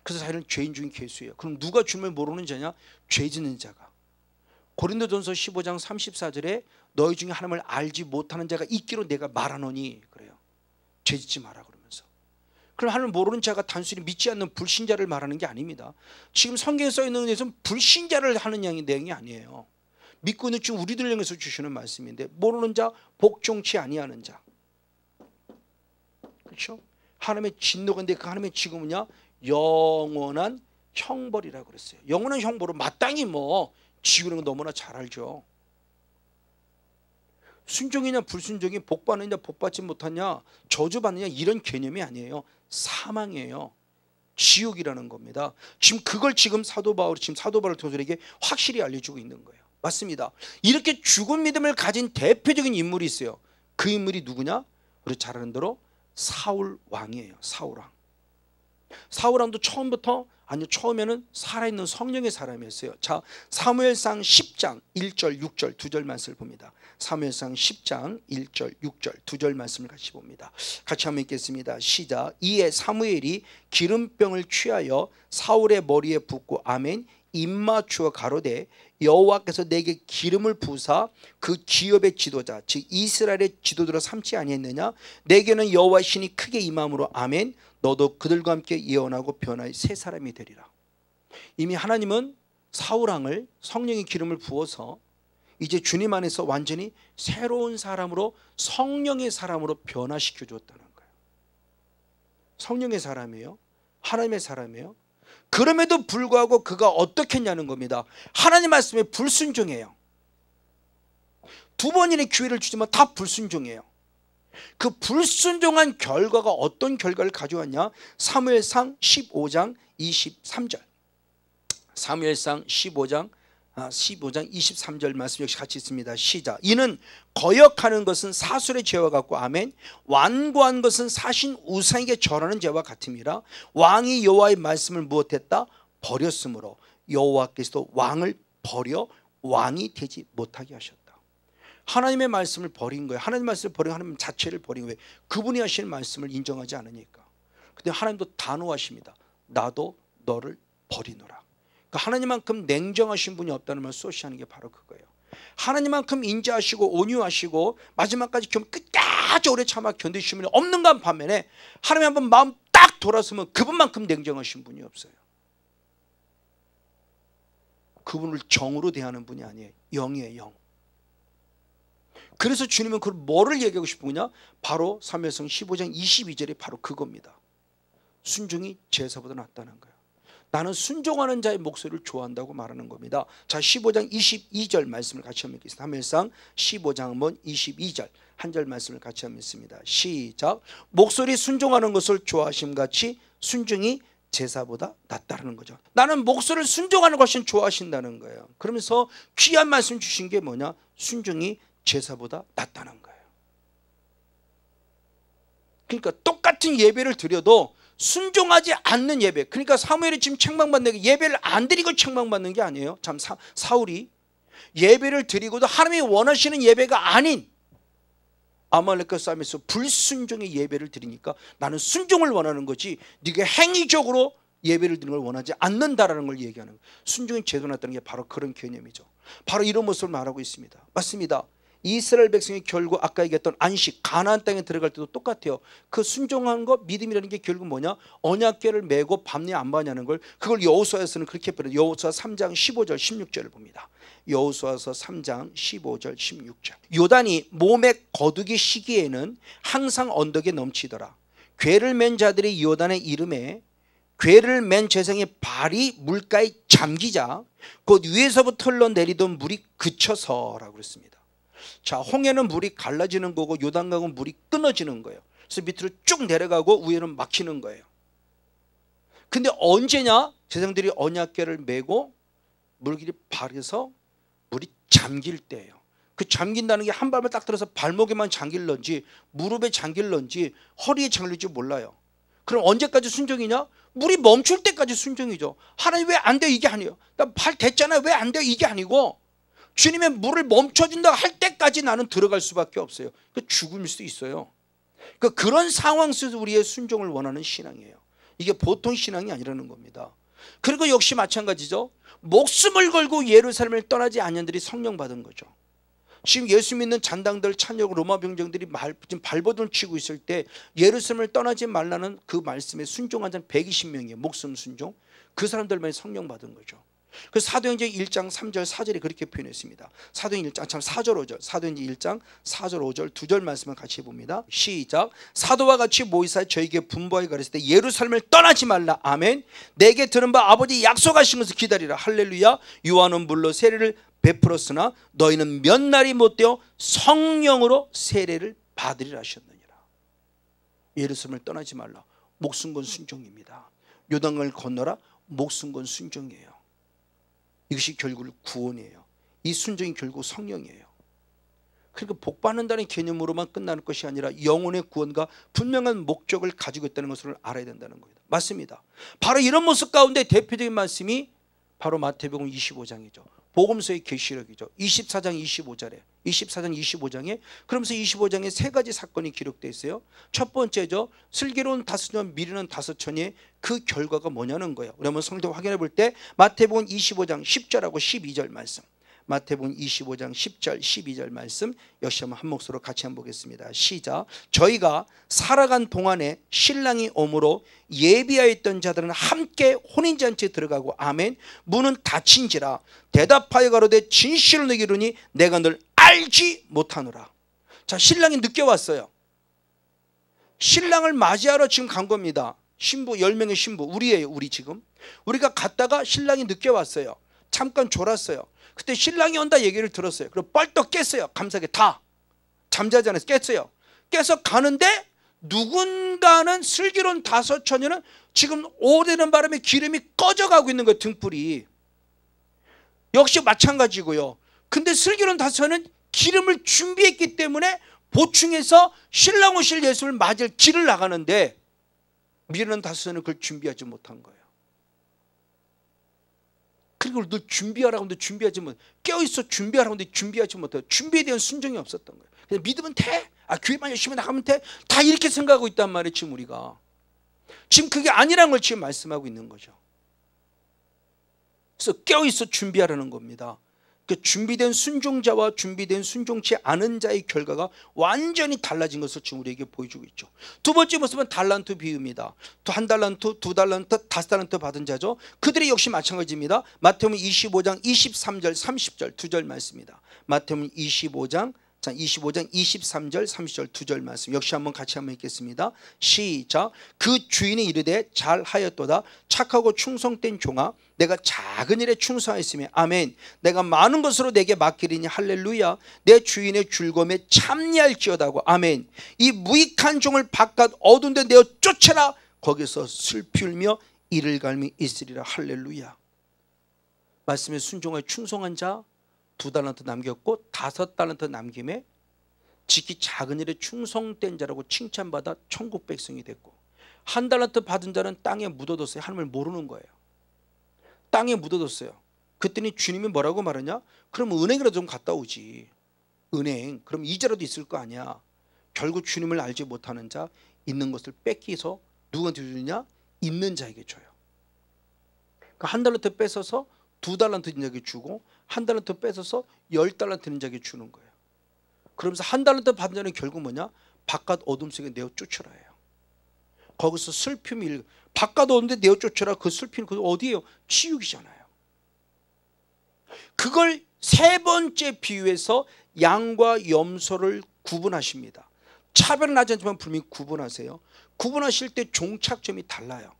그래서 자기는 죄인 중에 괴수예요. 그럼 누가 주님을 모르는 자냐? 죄 짓는 자가. 고린도전서 15장 34절에 너희 중에 하나님을 알지 못하는 자가 있기로 내가 말하노니 그래요. 죄 짓지 마라 그러면서. 그럼 하나님을 모르는 자가 단순히 믿지 않는 불신자를 말하는 게 아닙니다. 지금 성경에 써 있는 데서는 불신자를 하는 내용이 아니에요. 믿고 있는 중 우리들 향해서 주시는 말씀인데 모르는 자, 복종치 아니하는 자. 그렇죠? 하나님의 진노가 있는데 그 하나님의 지금은요 영원한 형벌이라고 그랬어요. 영원한 형벌은 마땅히 뭐 지우는 거 너무나 잘 알죠. 순종이냐 불순종이 복받느냐 복받지 못하냐 저주받느냐 이런 개념이 아니에요. 사망이에요. 지옥이라는 겁니다. 지금 그걸 지금 사도 바울을 통해서 우리에게 확실히 알려주고 있는 거예요. 맞습니다. 이렇게 죽은 믿음을 가진 대표적인 인물이 있어요. 그 인물이 누구냐? 우리 잘 아는 대로 사울 왕이에요. 사울 왕. 사울 왕도 처음에는 살아있는 성령의 사람이었어요. 자, 사무엘상 10장 1절 6절 두 절 말씀을 봅니다. 사무엘상 10장 1절 6절 두 절 말씀을 같이 봅니다. 같이 한번 읽겠습니다. 시작. 이에 사무엘이 기름병을 취하여 사울의 머리에 붓고 아멘 입맞추어 가로되 여호와께서 내게 기름을 부사 그 기업의 지도자 즉 이스라엘의 지도자로 삼지 아니했느냐? 내게는 여호와의 신이 크게 임함으로 아멘 너도 그들과 함께 예언하고 변화의 새 사람이 되리라. 이미 하나님은 사울왕을 성령의 기름을 부어서 이제 주님 안에서 완전히 새로운 사람으로 성령의 사람으로 변화시켜 줬다는 거예요. 성령의 사람이에요. 하나님의 사람이에요. 그럼에도 불구하고 그가 어떻게 했냐는 겁니다. 하나님 말씀에 불순종해요. 두 번이나 기회를 주지만 다 불순종해요. 그 불순종한 결과가 어떤 결과를 가져왔냐? 사무엘상 15장 23절 사무엘상 15장 15장 23절 말씀 역시 같이 있습니다. 시작. 이는 거역하는 것은 사술의 죄와 같고 아멘. 완고한 것은 사신 우상에게 절하는 죄와 같음이라. 왕이 여호와의 말씀을 무엇했다? 버렸으므로 여호와께서도 왕을 버려 왕이 되지 못하게 하셨다. 하나님의 말씀을 버린 거예요. 하나님의 말씀을 버린 하나님 자체를 버린 거예요. 그분이 하시는 말씀을 인정하지 않으니까. 근데 하나님도 단호하십니다. 나도 너를 버리노라. 그러니까 하나님만큼 냉정하신 분이 없다는 말 소시하는 게 바로 그거예요. 하나님만큼 인자하시고 온유하시고 마지막까지 끝까지 오래 참아 견디시는 분이 없는가 반면에 하나님 한번 마음 딱 돌아서면 그분만큼 냉정하신 분이 없어요. 그분을 정으로 대하는 분이 아니에요. 영이에요. 영. 그래서 주님은 그걸 뭐를 얘기하고 싶은 거냐? 바로 사무엘상 15장 22절이 바로 그겁니다. 순종이 제사보다 낫다는 거예요. 나는 순종하는 자의 목소리를 좋아한다고 말하는 겁니다. 자, 15장 22절 말씀을 같이 한번 읽겠습니다. 사무엘상 15장 한번 22절 한 절 말씀을 같이 한번 읽습니다. 시작. 목소리 순종하는 것을 좋아하심같이 순종이 제사보다 낫다는 거죠. 나는 목소리를 순종하는 것이 좋아하신다는 거예요. 그러면서 귀한 말씀 주신 게 뭐냐? 순종이 제사보다 낫다는 거예요. 그러니까 똑같은 예배를 드려도 순종하지 않는 예배, 그러니까 사무엘이 지금 책망받는 게 예배를 안 드리고 책망받는 게 아니에요. 참 사울이 예배를 드리고도 하나님이 원하시는 예배가 아닌 아말렉과 싸움에서 불순종의 예배를 드리니까 나는 순종을 원하는 거지 네가 행위적으로 예배를 드리는 걸 원하지 않는다라는 걸 얘기하는 거예요. 순종이 제대로 났다는 게 바로 그런 개념이죠. 바로 이런 모습을 말하고 있습니다. 맞습니다. 이스라엘 백성이 결국 아까 얘기했던 안식 가나안 땅에 들어갈 때도 똑같아요. 그 순종한 거 믿음이라는 게 결국 뭐냐? 언약궤를 메고 밤낮 안 바냐는 걸 그걸 여호수아에서는 그렇게 표현해요. 여호수아 3장 15절 16절을 봅니다. 여호수아서 3장 15절 16절. 요단이 몸에 거두기 시기에는 항상 언덕에 넘치더라. 궤를 맨 자들이 요단의 이름에 궤를 맨 제사장의 발이 물가에 잠기자 곧 위에서부터 흘러내리던 물이 그쳐서라고 그랬습니다. 자, 홍해는 물이 갈라지는 거고 요단강은 물이 끊어지는 거예요. 그래서 밑으로 쭉 내려가고 위에는 막히는 거예요. 근데 언제냐? 제사장들이 언약궤를 메고 물길이 발에서 물이 잠길 때예요. 그 잠긴다는 게 한 발만 딱 들어서 발목에만 잠길런지 무릎에 잠길런지 허리에 잠길런지 몰라요. 그럼 언제까지 순종이냐? 물이 멈출 때까지 순종이죠. 하나님 왜 안 돼요? 이게 아니에요. 나 발 댔잖아요. 왜 안 돼요? 이게 아니고 주님의 물을 멈춰준다 할 때까지 나는 들어갈 수밖에 없어요. 그 죽을 수도 있어요. 그런 상황 속에서 우리의 순종을 원하는 신앙이에요. 이게 보통 신앙이 아니라는 겁니다. 그리고 역시 마찬가지죠. 목숨을 걸고 예루살렘을 떠나지 않은 자들이 성령 받은 거죠. 지금 예수 믿는 잔당들 찬역 로마 병정들이 지금 발버둥을 치고 있을 때 예루살렘을 떠나지 말라는 그 말씀에 순종한 자는 120명이에요. 목숨 순종. 그 사람들만이 성령 받은 거죠. 그 사도행전 1장 3절 4절에 그렇게 표현했습니다. 사도행전 1장 4절 5절 사도행전 1장 4절 5절 두 절 말씀을 같이 봅니다. 시작. 사도와 같이 모이사 저에게 분부하여 가르칠 때 예루살렘을 떠나지 말라. 아멘. 내게 들은 바 아버지 약속하신 것을 기다리라. 할렐루야. 요한은 물로 세례를 베풀었으나 너희는 몇 날이 못되어 성령으로 세례를 받으리라 하셨느니라. 예루살렘을 떠나지 말라. 목숨 건 순종입니다. 요단강을 건너라. 목숨 건 순종이에요. 이것이 결국 구원이에요. 이 순종이 결국 성령이에요. 그러니까 복받는다는 개념으로만 끝나는 것이 아니라 영혼의 구원과 분명한 목적을 가지고 있다는 것을 알아야 된다는 겁니다. 맞습니다. 바로 이런 모습 가운데 대표적인 말씀이 바로 마태복음 25장이죠. 복음서의 계시록이죠. 24장 25장에 그러면서 25장에 세 가지 사건이 기록되어 있어요. 첫 번째죠. 슬기로운 5천 미련한 5천의 그 결과가 뭐냐는 거예요. 그러면 성경 확인해 볼 때 마태복음 25장 10절하고 12절 말씀, 마태복음 25장 10절 12절 말씀 역시 한번 한 목소리로 같이 한번 보겠습니다. 시작. 저희가 살아간 동안에 신랑이 오므로 예비하였던 자들은 함께 혼인잔치에 들어가고 아멘. 문은 닫힌지라 대답하여 가로되 진실로 너희에게 이르노니 내가 널 알지 못하노라. 자, 신랑이 늦게 왔어요. 신랑을 맞이하러 지금 간 겁니다. 신부 10명의 신부 우리예요. 우리 지금 우리가 갔다가 신랑이 늦게 왔어요. 잠깐 졸았어요. 그때 신랑이 온다 얘기를 들었어요. 그리고 뻘떡 깼어요. 감사하게 다 잠자지 않아서 깼어요. 깨서 가는데 누군가는 슬기로운 5처녀는 지금 오르는 바람에 기름이 꺼져가고 있는 거예요. 등불이. 역시 마찬가지고요. 근데 슬기로운 다섯은 기름을 준비했기 때문에 보충해서 신랑 오실 예수를 맞을 길을 나가는데, 미련한 다섯은 그걸 준비하지 못한 거예요. 그리고 늘 준비하라고 하는데 준비하지 못, 깨어있어 준비하라고 하는데 준비하지 못해요. 준비에 대한 순종이 없었던 거예요. 그냥 믿으면 돼, 교회만 열심히 나가면 돼, 다 이렇게 생각하고 있단 말이에요. 지금 우리가 지금 그게 아니라는 걸 지금 말씀하고 있는 거죠. 그래서 깨어있어 준비하라는 겁니다. 그 준비된 순종자와 준비된 순종치 않은 자의 결과가 완전히 달라진 것을 지금 우리에게 보여주고 있죠. 두 번째 모습은 달란트 비유입니다. 한 달란트, 두 달란트, 다섯 달란트 받은 자죠. 그들이 역시 마찬가지입니다. 마태복음 25장 23절 30절 두 절 말씀입니다. 마태복음 25장 23절 30절 두 절 말씀 역시 한번 같이 한번 읽겠습니다. 시작. 그 주인이 이르되 잘하였도다 착하고 충성된 종아, 내가 작은 일에 충성하였으며 아멘. 내가 많은 것으로 내게 맡기리니 할렐루야. 내 주인의 즐거움에 참여할지어다고 아멘. 이 무익한 종을 바깥 어두운 데 내어 쫓아라. 거기서 슬피 울며 이를 갈미 있으리라. 할렐루야. 말씀에 순종하여 충성한 자 두 달란트 남겼고 다섯 달란트 남김에 지키 작은 일에 충성된 자라고 칭찬받아 천국 백성이 됐고, 한 달란트 받은 자는 땅에 묻어뒀어요. 하나님을 모르는 거예요. 땅에 묻어뒀어요. 그랬더니 주님이 뭐라고 말하냐? 그럼 은행이라도 좀 갔다 오지. 은행 그럼 이자라도 있을 거 아니야. 결국 주님을 알지 못하는 자, 있는 것을 뺏기서 누구한테 주느냐? 있는 자에게 줘요. 그러니까 한 달란트 뺏어서 두 달란트 있는 자에게 주고, 한 달란트 뺏어서 10달란트 있는 자에게 주는 거예요. 그러면서 한 달란트 받은 자는 결국 뭐냐? 바깥 어둠 속에 내어 쫓으라 해요. 거기서 슬픔이, 바깥 어둠에 내어 쫓으라. 그 슬픔이 그 어디예요? 지옥이잖아요. 그걸 세 번째 비유에서 양과 염소를 구분하십니다. 차별은 하지 않지만 분명히 구분하세요. 구분하실 때 종착점이 달라요.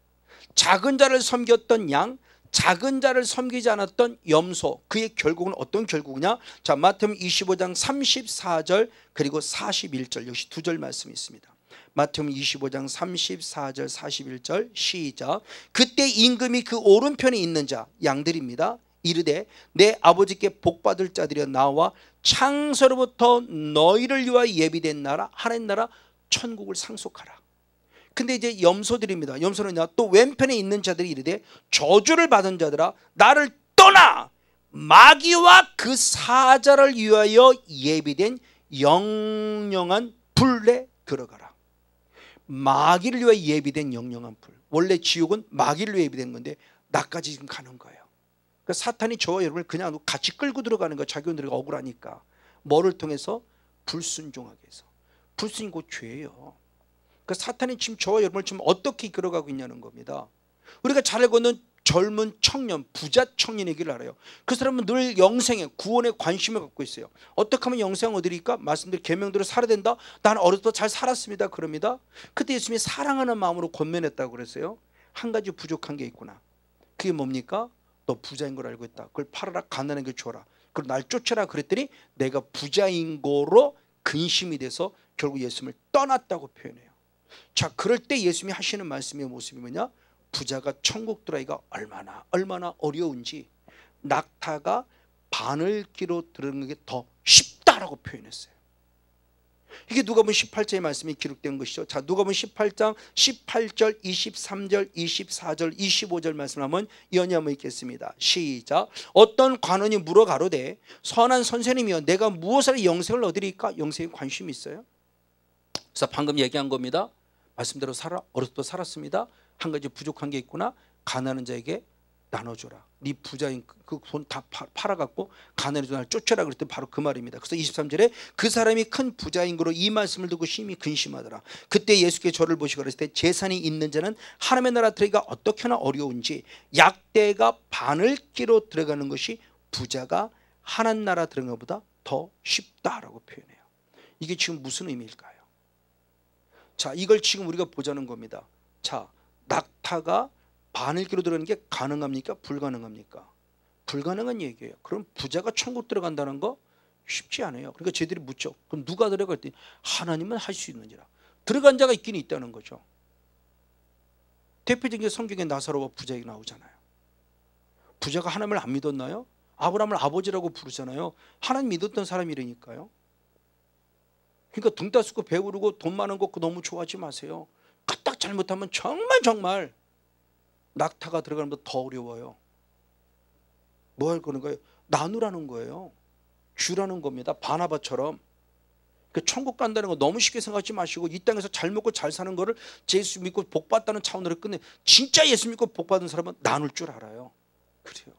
작은 자를 섬겼던 양, 작은 자를 섬기지 않았던 염소, 그의 결국은 어떤 결국이냐? 자, 마태복음 25장 34절 그리고 41절 역시 두 절 말씀이 있습니다. 마태복음 25장 34절 41절 시작. 그때 임금이 그 오른편에 있는 자, 양들입니다. 이르되 내 아버지께 복받을 자들이여 나와 창세로부터 너희를 위하여 예비된 나라, 하나님 나라 천국을 상속하라. 근데 이제 염소들입니다. 염소는요, 또 왼편에 있는 자들이 이르되 저주를 받은 자들아 나를 떠나 마귀와 그 사자를 위하여 예비된 영영한 불에 들어가라. 마귀를 위하여 예비된 영영한 불. 원래 지옥은 마귀를 위해 예비된 건데 나까지 지금 가는 거예요. 그러니까 사탄이 저와 여러분을 그냥 같이 끌고 들어가는 거예요. 자기들이 억울하니까. 뭐를 통해서? 불순종하게 해서. 불순종이 곧 죄예요. 그 사탄이 지금 저와 여러분을 지금 어떻게 이끌어가고 있냐는 겁니다. 우리가 잘 알고 있는 젊은 청년, 부자 청년이길 알아요. 그 사람은 늘 영생에, 구원에 관심을 갖고 있어요. 어떻게 하면 영생을 얻으리까? 말씀드린 계명대로 살아야 된다. 나는 어렸을 때 잘 살았습니다. 그럽니다. 그때 예수님이 사랑하는 마음으로 권면했다고 그랬어요. 한 가지 부족한 게 있구나. 그게 뭡니까? 너 부자인 걸 알고 있다. 그걸 팔아라. 가난하게 줘라. 그리고 날 쫓아라. 그랬더니 내가 부자인 거로 근심이 돼서 결국 예수님을 떠났다고 표현해요. 자, 그럴 때 예수님이 하시는 말씀의 모습이 뭐냐? 부자가 천국 들어가기가 얼마나 어려운지, 낙타가 바늘기로 들어가는 게 더 쉽다라고 표현했어요. 이게 누가복음 18장의 말씀이 기록된 것이죠. 자, 누가복음 18장 18절 23절 24절 25절 말씀을 한번 연이하면 읽겠습니다. 시작. 어떤 관원이 물어 가로되 선한 선생님이여 내가 무엇을 영생을 얻으리까? 영생에 관심이 있어요. 그래서 방금 얘기한 겁니다. 말씀대로 살아. 어렸을 때 살았습니다. 한 가지 부족한 게 있구나. 가난한 자에게 나눠줘라. 네 부자인 그 돈 다 팔아갖고 가난한 자를 쫓아라. 그랬더니 바로 그 말입니다. 그래서 23절에 그 사람이 큰 부자인 거로 이 말씀을 듣고 심히 근심하더라. 그때 예수께 저를 보시고 그랬을 때 재산이 있는 자는 하나님의 나라 들어가기가 어떻게나 어려운지 약대가 바늘기로 들어가는 것이 부자가 하나님 나라 들어가는 것보다 더 쉽다라고 표현해요. 이게 지금 무슨 의미일까요? 자, 이걸 지금 우리가 보자는 겁니다. 자, 낙타가 바늘기로 들어가는 게 가능합니까? 불가능합니까? 불가능한 얘기예요. 그럼 부자가 천국 들어간다는 거 쉽지 않아요. 그러니까 쟤들이 묻죠. 그럼 누가 들어갈 때? 하나님은 할 수 있느니라. 들어간 자가 있긴 있다는 거죠. 대표적인 게 성경에 나사로와 부자에게 나오잖아요. 부자가 하나님을 안 믿었나요? 아브라함을 아버지라고 부르잖아요. 하나님 믿었던 사람이라니까요. 그러니까 등 따스고 배부르고 돈 많은 거 너무 좋아하지 마세요. 까딱 잘못하면 정말 낙타가 들어가는 것보다 더 어려워요. 뭐 할 거는 거예요? 나누라는 거예요. 주라는 겁니다. 바나바처럼. 그 천국 간다는 거 너무 쉽게 생각하지 마시고 이 땅에서 잘 먹고 잘 사는 거를 예수 믿고 복 받다는 차원으로 끝내. 진짜 예수 믿고 복 받은 사람은 나눌 줄 알아요. 그래요.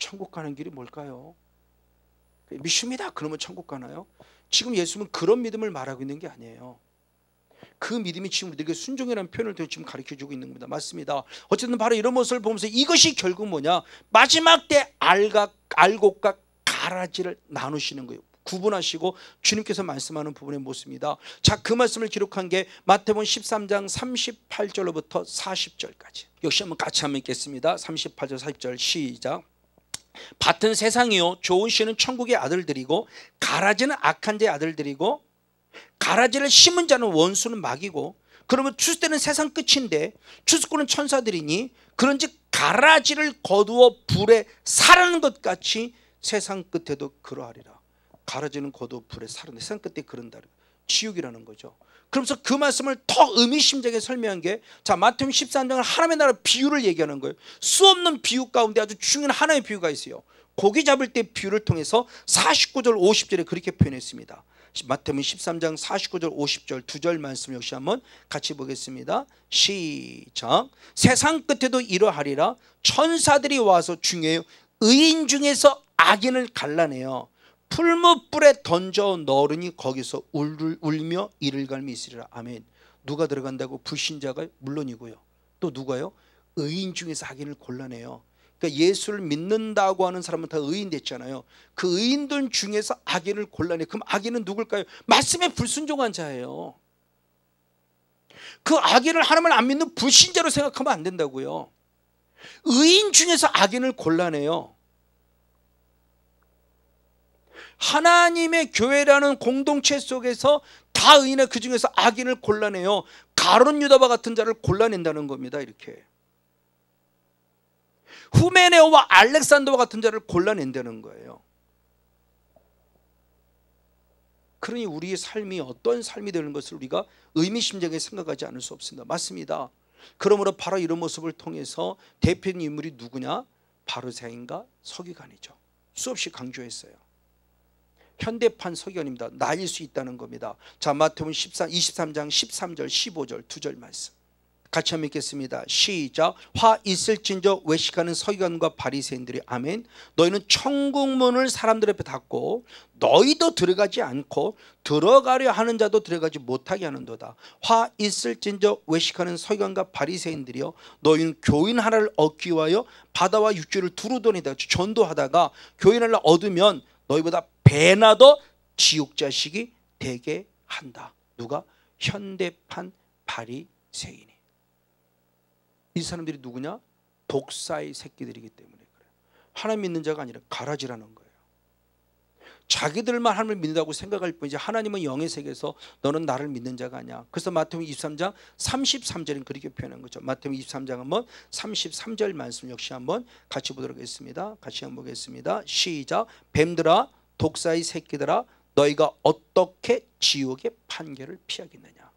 천국 가는 길이 뭘까요? 믿습니다. 그러면 천국 가나요? 지금 예수는 그런 믿음을 말하고 있는 게 아니에요. 그 믿음이 지금 우리에게 순종이라는 표현을 지금 가르쳐주고 있는 겁니다. 맞습니다. 어쨌든 바로 이런 모습을 보면서 이것이 결국 뭐냐, 마지막 때 알곡과 가라지를 나누시는 거예요. 구분하시고 주님께서 말씀하는 부분의 모습입니다. 자, 그 말씀을 기록한 게 마태복음 13장 38절로부터 40절까지. 역시 한번 같이 한번 읽겠습니다. 38절 40절 시작. 밭은 세상이요 좋은 씨는 천국의 아들들이고 가라지는 악한 자의 아들들이고 가라지를 심은 자는 원수는 마귀고 그러면 추수때는 세상 끝인데 추수꾼은 천사들이니 그런즉 가라지를 거두어 불에 사르는 것 같이 세상 끝에도 그러하리라. 가라지는 거두어 불에 사르는 세상 끝에 그런다. 지옥이라는 거죠. 그러면서 그 말씀을 더 의미심장하게 설명한 게 자 마태복음 13장은 하나님의 나라 비유를 얘기하는 거예요. 수없는 비유 가운데 아주 중요한 하나의 비유가 있어요. 고기 잡을 때 비유를 통해서 49절 50절에 그렇게 표현했습니다. 마태복음 13장 49절 50절 두 절 말씀 역시 한번 같이 보겠습니다. 시작. 세상 끝에도 이러하리라. 천사들이 와서 중요해요. 의인 중에서 악인을 갈라내어 풀무불에 던져 넣으니 거기서 울며 이를 갈미 있으리라. 아멘. 누가 들어간다고? 불신자가 물론이고요. 또 누가요? 의인 중에서 악인을 골라내요. 그러니까 예수를 믿는다고 하는 사람은 다 의인 됐잖아요. 그 의인들 중에서 악인을 골라내. 그럼 악인은 누굴까요? 말씀에 불순종한 자예요. 그 악인을 하나님을 안 믿는 불신자로 생각하면 안 된다고요. 의인 중에서 악인을 골라내요. 하나님의 교회라는 공동체 속에서 다 의인의 그 중에서 악인을 골라내요. 가룟 유다와 같은 자를 골라낸다는 겁니다. 이렇게 후메네오와 알렉산더와 같은 자를 골라낸다는 거예요. 그러니 우리의 삶이 어떤 삶이 되는 것을 우리가 의미심장하게 생각하지 않을 수 없습니다. 맞습니다. 그러므로 바로 이런 모습을 통해서 대표적인 인물이 누구냐? 바리새인과 서기관이죠. 수없이 강조했어요. 현대판 서기관입니다. 나일 수 있다는 겁니다. 자, 마태복음 23장 13절 15절 두 절 말씀 같이 한번 읽겠습니다. 시작. 화 있을진저 외식하는 서기관과 바리새인들이 아멘. 너희는 천국문을 사람들 앞에 닫고 너희도 들어가지 않고 들어가려 하는 자도 들어가지 못하게 하는도다. 화 있을진저 외식하는 서기관과 바리새인들이여 너희는 교인 하나를 얻기 위하여 바다와 육지를 두루다니다 전도하다가 교인 하나를 얻으면 너희보다 배나 더 지옥 자식이 되게 한다. 누가? 현대판 바리새인이. 이 사람들이 누구냐? 독사의 새끼들이기 때문에 그래요. 하나님 믿는 자가 아니라 가라지라는 거예요. 자기들만 하나님을 믿는다고 생각할 뿐이지 하나님은 영의 세계에서 너는 나를 믿는 자가 아니야. 그래서 마태복음 23장 33절은 그렇게 표현한 거죠. 마태복음 23장 한번 33절 말씀 역시 한번 같이 보도록 하겠습니다. 같이 한번 보겠습니다. 시작. 뱀들아 독사의 새끼들아 너희가 어떻게 지옥의 판결을 피하겠느냐.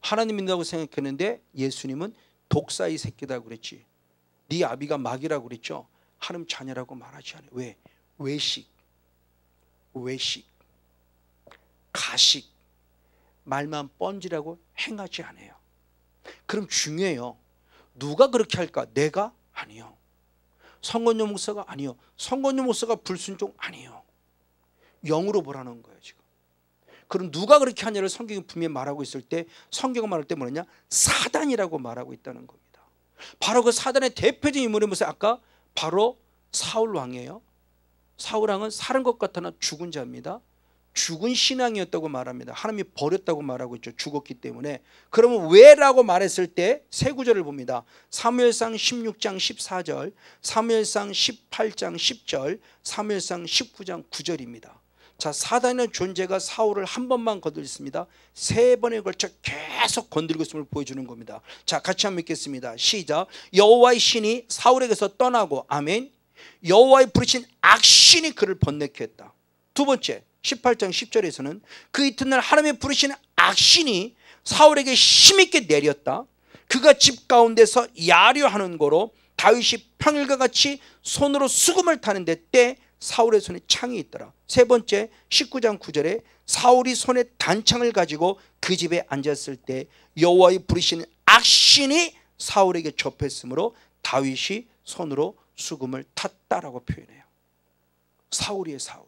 하나님 믿는다고 생각했는데 예수님은 독사의 새끼다고 그랬지. 네 아비가 마귀라고 그랬죠. 하나님 자녀라고 말하지 않아요. 왜? 외식, 가식, 말만 뻔지라고 행하지 않아요. 그럼 중요해요. 누가 그렇게 할까? 내가? 아니요. 성건용 목사가? 아니요. 성건용 목사가 불순종? 아니요. 영으로 보라는 거예요 지금. 그럼 누가 그렇게 하냐를 성경이 분명히 말하고 있을 때 성경은 말할 때 뭐냐? 사단이라고 말하고 있다는 겁니다. 바로 그 사단의 대표적인 인물이 무슨 아까 바로 사울 왕이에요. 사울 왕은 사는 것 같으나 죽은 자입니다. 죽은 신앙이었다고 말합니다. 하나님이 버렸다고 말하고 있죠. 죽었기 때문에. 그러면 왜라고 말했을 때 세 구절을 봅니다. 사무엘상 16장 14절, 사무엘상 18장 10절, 사무엘상 19장 9절입니다. 자, 사단의 존재가 사울을 한 번만 건드렸습니다. 세 번에 걸쳐 계속 건드리고 있음을 보여주는 겁니다. 자, 같이 한번 읽겠습니다. 시작. 여호와의 신이 사울에게서 떠나고 아멘. 여호와의 부르신 악신이 그를 번뇌케 했다. 두 번째 18장 10절에서는 그 이튿날 하나님의 부르신 악신이 사울에게 힘있게 내렸다. 그가 집 가운데서 야려하는 거로 다윗이 평일과 같이 손으로 수금을 타는데 때 사울의 손에 창이 있더라. 세 번째 19장 9절에 사울이 손에 단창을 가지고 그 집에 앉았을 때 여호와의 부르신 악신이 사울에게 접했으므로 다윗이 손으로 수금을 탔다라고 표현해요. 사울이의 사울.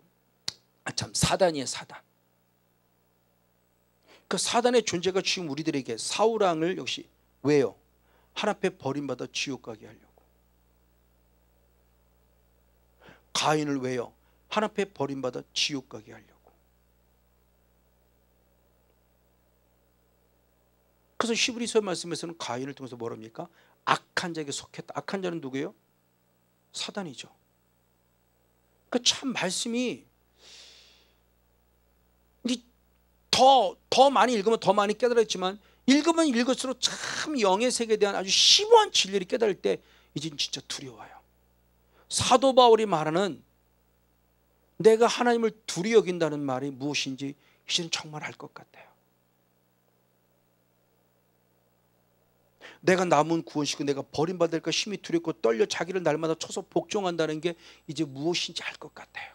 사단이의 사단. 그 사단의 존재가 지금 우리들에게 사울왕을 역시 왜요? 하나님 앞에 버림받아 지옥 가게 하려고. 가인을 왜요? 하나님 앞에 버림받아 지옥 가게 하려고. 그래서 히브리서 말씀에서는 가인을 통해서 뭐랍니까? 악한 자에게 속했다. 악한 자는 누구예요? 사단이죠. 그 참 말씀이 더 많이 읽으면 더 많이 깨달았지만 읽으면 읽을수록 참 영의 세계에 대한 아주 심오한 진리를 깨달을 때 이젠 진짜 두려워요. 사도 바울이 말하는 내가 하나님을 두려워 여긴다는 말이 무엇인지 이제는 정말 알 것 같아요. 내가 남은 구원시키고 내가 버림받을까 심히 두렵고 떨려 자기를 날마다 쳐서 복종한다는 게 이제 무엇인지 알 것 같아요.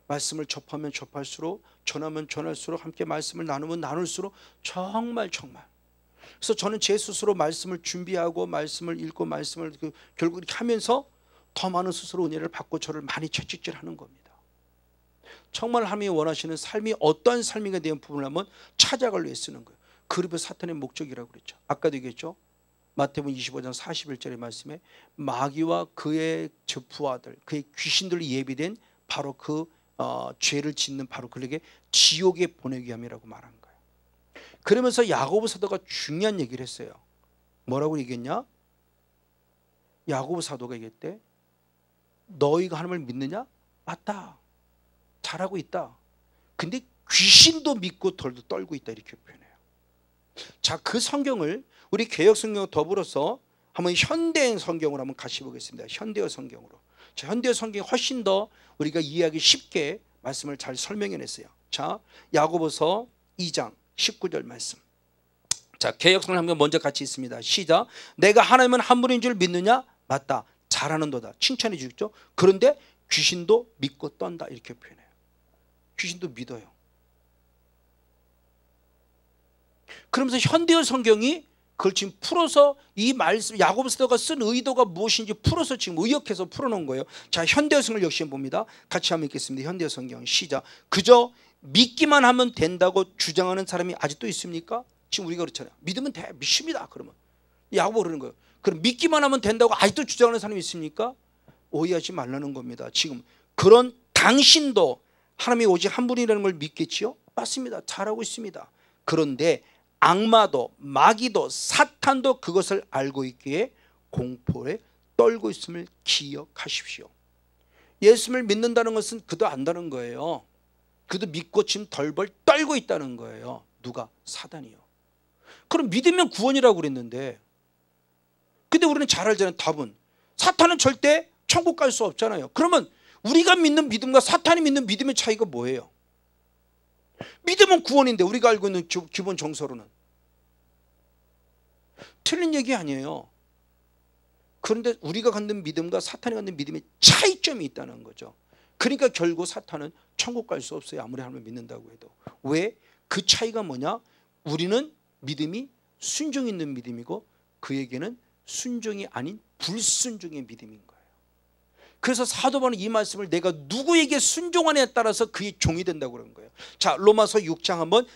말씀을 접하면 접할수록 전하면 전할수록 함께 말씀을 나누면 나눌수록 정말 그래서 저는 제 스스로 말씀을 준비하고 말씀을 읽고 말씀을 결국 이렇게 하면서 더 많은 스스로 은혜를 받고 저를 많이 채찍질하는 겁니다. 정말 하나님이 원하시는 삶이 어떠한 삶인가에 대한 부분을 한번 찾아가려 위해 쓰는 거예요. 그리고 사탄의 목적이라고 그랬죠. 아까도 얘기했죠. 마태복음 25장 41절의 말씀에 마귀와 그의 부하들 그의 귀신들이 예비된 바로 그 죄를 짓는 바로 그에게 지옥에 보내기 함이라고 말한 거예요. 그러면서 야고보 사도가 중요한 얘기를 했어요. 뭐라고 얘기했냐? 야고보 사도가 얘기했대. 너희가 하나님을 믿느냐? 맞다. 잘하고 있다. 근데 귀신도 믿고 덜도 떨고 있다 이렇게 표현해요. 자, 그 성경을 우리 개역 성경과 더불어서 한번 현대인 성경으로 한번 같이 보겠습니다. 현대어 성경으로. 자, 현대어 성경이 훨씬 더 우리가 이해하기 쉽게 말씀을 잘 설명해냈어요. 자, 야고보서 2장 19절 말씀. 자, 개역성을 한번 먼저 같이 있습니다. 시작. 내가 하나님은 한 분인 줄 믿느냐? 맞다. 잘하는도다. 칭찬해 주죠. 그런데 귀신도 믿고 떤다 이렇게 표현해요. 귀신도 믿어요. 그러면서 현대어 성경이 그걸 지금 풀어서 이 말씀 야고보 사도가 쓴 의도가 무엇인지 풀어서 지금 의역해서 풀어놓은 거예요. 자, 현대어 성경을 역시 봅니다. 같이 한번 읽겠습니다. 현대어 성경 시작. 그저 믿기만 하면 된다고 주장하는 사람이 아직도 있습니까? 지금 우리가 그렇잖아요. 믿으면 돼. 믿습니다. 그러면 야고보 그러는 거예요. 그럼 믿기만 하면 된다고 아직도 주장하는 사람이 있습니까? 오해하지 말라는 겁니다. 지금 그런 당신도 하나님이 오직 한 분이라는 걸 믿겠지요? 맞습니다. 잘하고 있습니다. 그런데 악마도 마귀도 사탄도 그것을 알고 있기에 공포에 떨고 있음을 기억하십시오. 예수를 믿는다는 것은 그도 안다는 거예요. 그도 믿고 지금 덜벌 떨고 있다는 거예요. 누가? 사단이요. 그럼 믿으면 구원이라고 그랬는데 근데 우리는 잘 알잖아요. 답은 사탄은 절대 천국 갈 수 없잖아요. 그러면 우리가 믿는 믿음과 사탄이 믿는 믿음의 차이가 뭐예요? 믿음은 구원인데 우리가 알고 있는 기본 정서로는 틀린 얘기 아니에요. 그런데 우리가 갖는 믿음과 사탄이 갖는 믿음의 차이점이 있다는 거죠. 그러니까 결국 사탄은 천국 갈 수 없어요. 아무리 하나님을 믿는다고 해도. 왜? 그 차이가 뭐냐? 우리는 믿음이 순종 있는 믿음이고 그에게는 순종이 아닌 불순종의 믿음인 거예요. 그래서 사도 바울은 이 말씀을 내가 누구에게 순종하느냐에 따라서 그의 종이 된다고 그런 거예요. 자, 로마서 6장 한번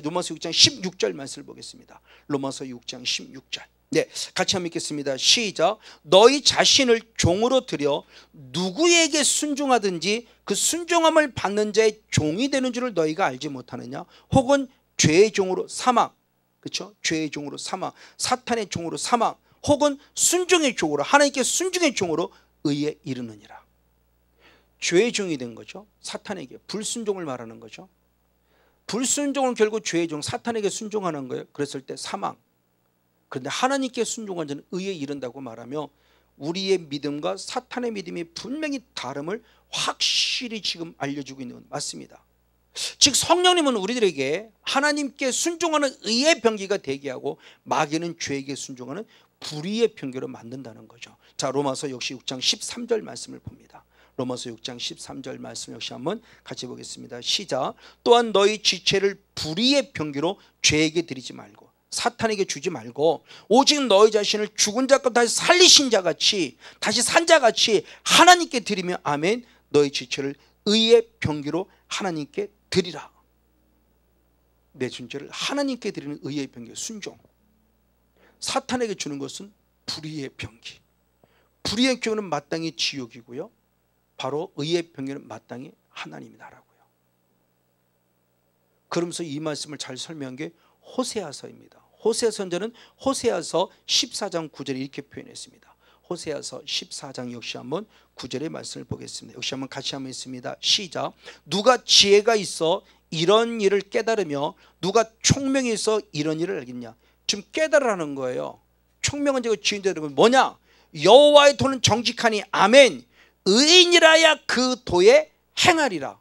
로마서 6장 16절 말씀을 보겠습니다. 로마서 6장 16절. 네, 같이 한번 읽겠습니다. 시작. 너희 자신을 종으로 들여 누구에게 순종하든지 그 순종함을 받는 자의 종이 되는 줄을 너희가 알지 못하느냐? 혹은 죄의 종으로 사망, 그렇죠? 죄의 종으로 사망, 사탄의 종으로 사망, 혹은 순종의 종으로 하나님께 순종의 종으로 의에 이르느니라. 죄의 종이 된 거죠. 사탄에게 불순종을 말하는 거죠. 불순종은 결국 죄의 종 사탄에게 순종하는 거예요. 그랬을 때 사망. 그런데 하나님께 순종한 자는 의에 이른다고 말하며 우리의 믿음과 사탄의 믿음이 분명히 다름을 확실히 지금 알려주고 있는 건 맞습니다. 즉 성령님은 우리들에게 하나님께 순종하는 의의 병기가 되게 하고 마귀는 죄에게 순종하는 불의의 병기로 만든다는 거죠. 자, 로마서 역시 6장 13절 말씀을 봅니다. 로마서 6장 13절 말씀 역시 한번 같이 보겠습니다. 시작. 또한 너희 지체를 불의의 병기로 죄에게 드리지 말고 사탄에게 주지 말고 오직 너희 자신을 죽은 자가 다시 살리신 자같이 다시 산 자같이 하나님께 드리며 아멘. 너희 지체를 의의 병기로 하나님께 드리라. 내 존재를 하나님께 드리는 의의 병기 순종. 사탄에게 주는 것은 불의의 병기. 불의의 병기는 마땅히 지옥이고요, 바로 의의 병기는 마땅히 하나님의 나라고요. 그러면서 이 말씀을 잘 설명한 게 호세아서입니다. 호세아 선지자는 호세아서 14장 9절에 이렇게 표현했습니다. 호세아서 14장 역시 한번 9절의 말씀을 보겠습니다. 역시 한번 같이 한번 있습니다. 시작. 누가 지혜가 있어 이런 일을 깨달으며 누가 총명이 있어 이런 일을 알겠냐. 지금 깨달으라는 거예요. 총명은 제가 지은되는 건 뭐냐. 여호와의 도는 정직하니 아멘. 의인이라야 그 도에 행하리라.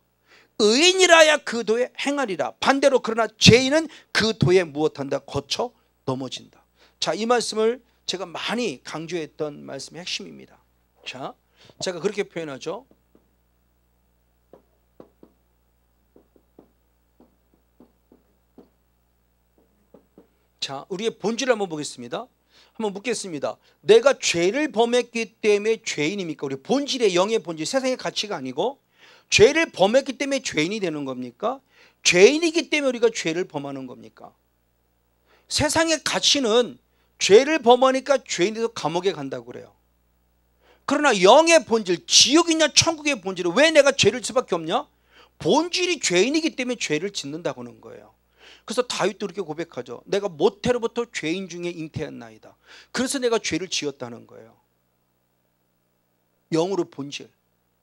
의인이라야 그 도에 행하리라. 반대로 그러나 죄인은 그 도에 무엇한다? 거쳐 넘어진다. 자, 이 말씀을 제가 많이 강조했던 말씀의 핵심입니다. 자, 제가 그렇게 표현하죠. 자, 우리의 본질을 한번 보겠습니다. 한번 묻겠습니다. 내가 죄를 범했기 때문에 죄인입니까? 우리 본질의 영의 본질, 세상의 가치가 아니고 죄를 범했기 때문에 죄인이 되는 겁니까? 죄인이기 때문에 우리가 죄를 범하는 겁니까? 세상의 가치는 죄를 범하니까 죄인이 돼서 감옥에 간다고 그래요. 그러나 영의 본질, 지옥이냐 천국의 본질은 왜 내가 죄를 질 수밖에 없냐? 본질이 죄인이기 때문에 죄를 짓는다고 하는 거예요. 그래서 다윗도 이렇게 고백하죠. 내가 모태로부터 죄인 중에 잉태했나이다. 그래서 내가 죄를 지었다는 거예요. 영으로 본질.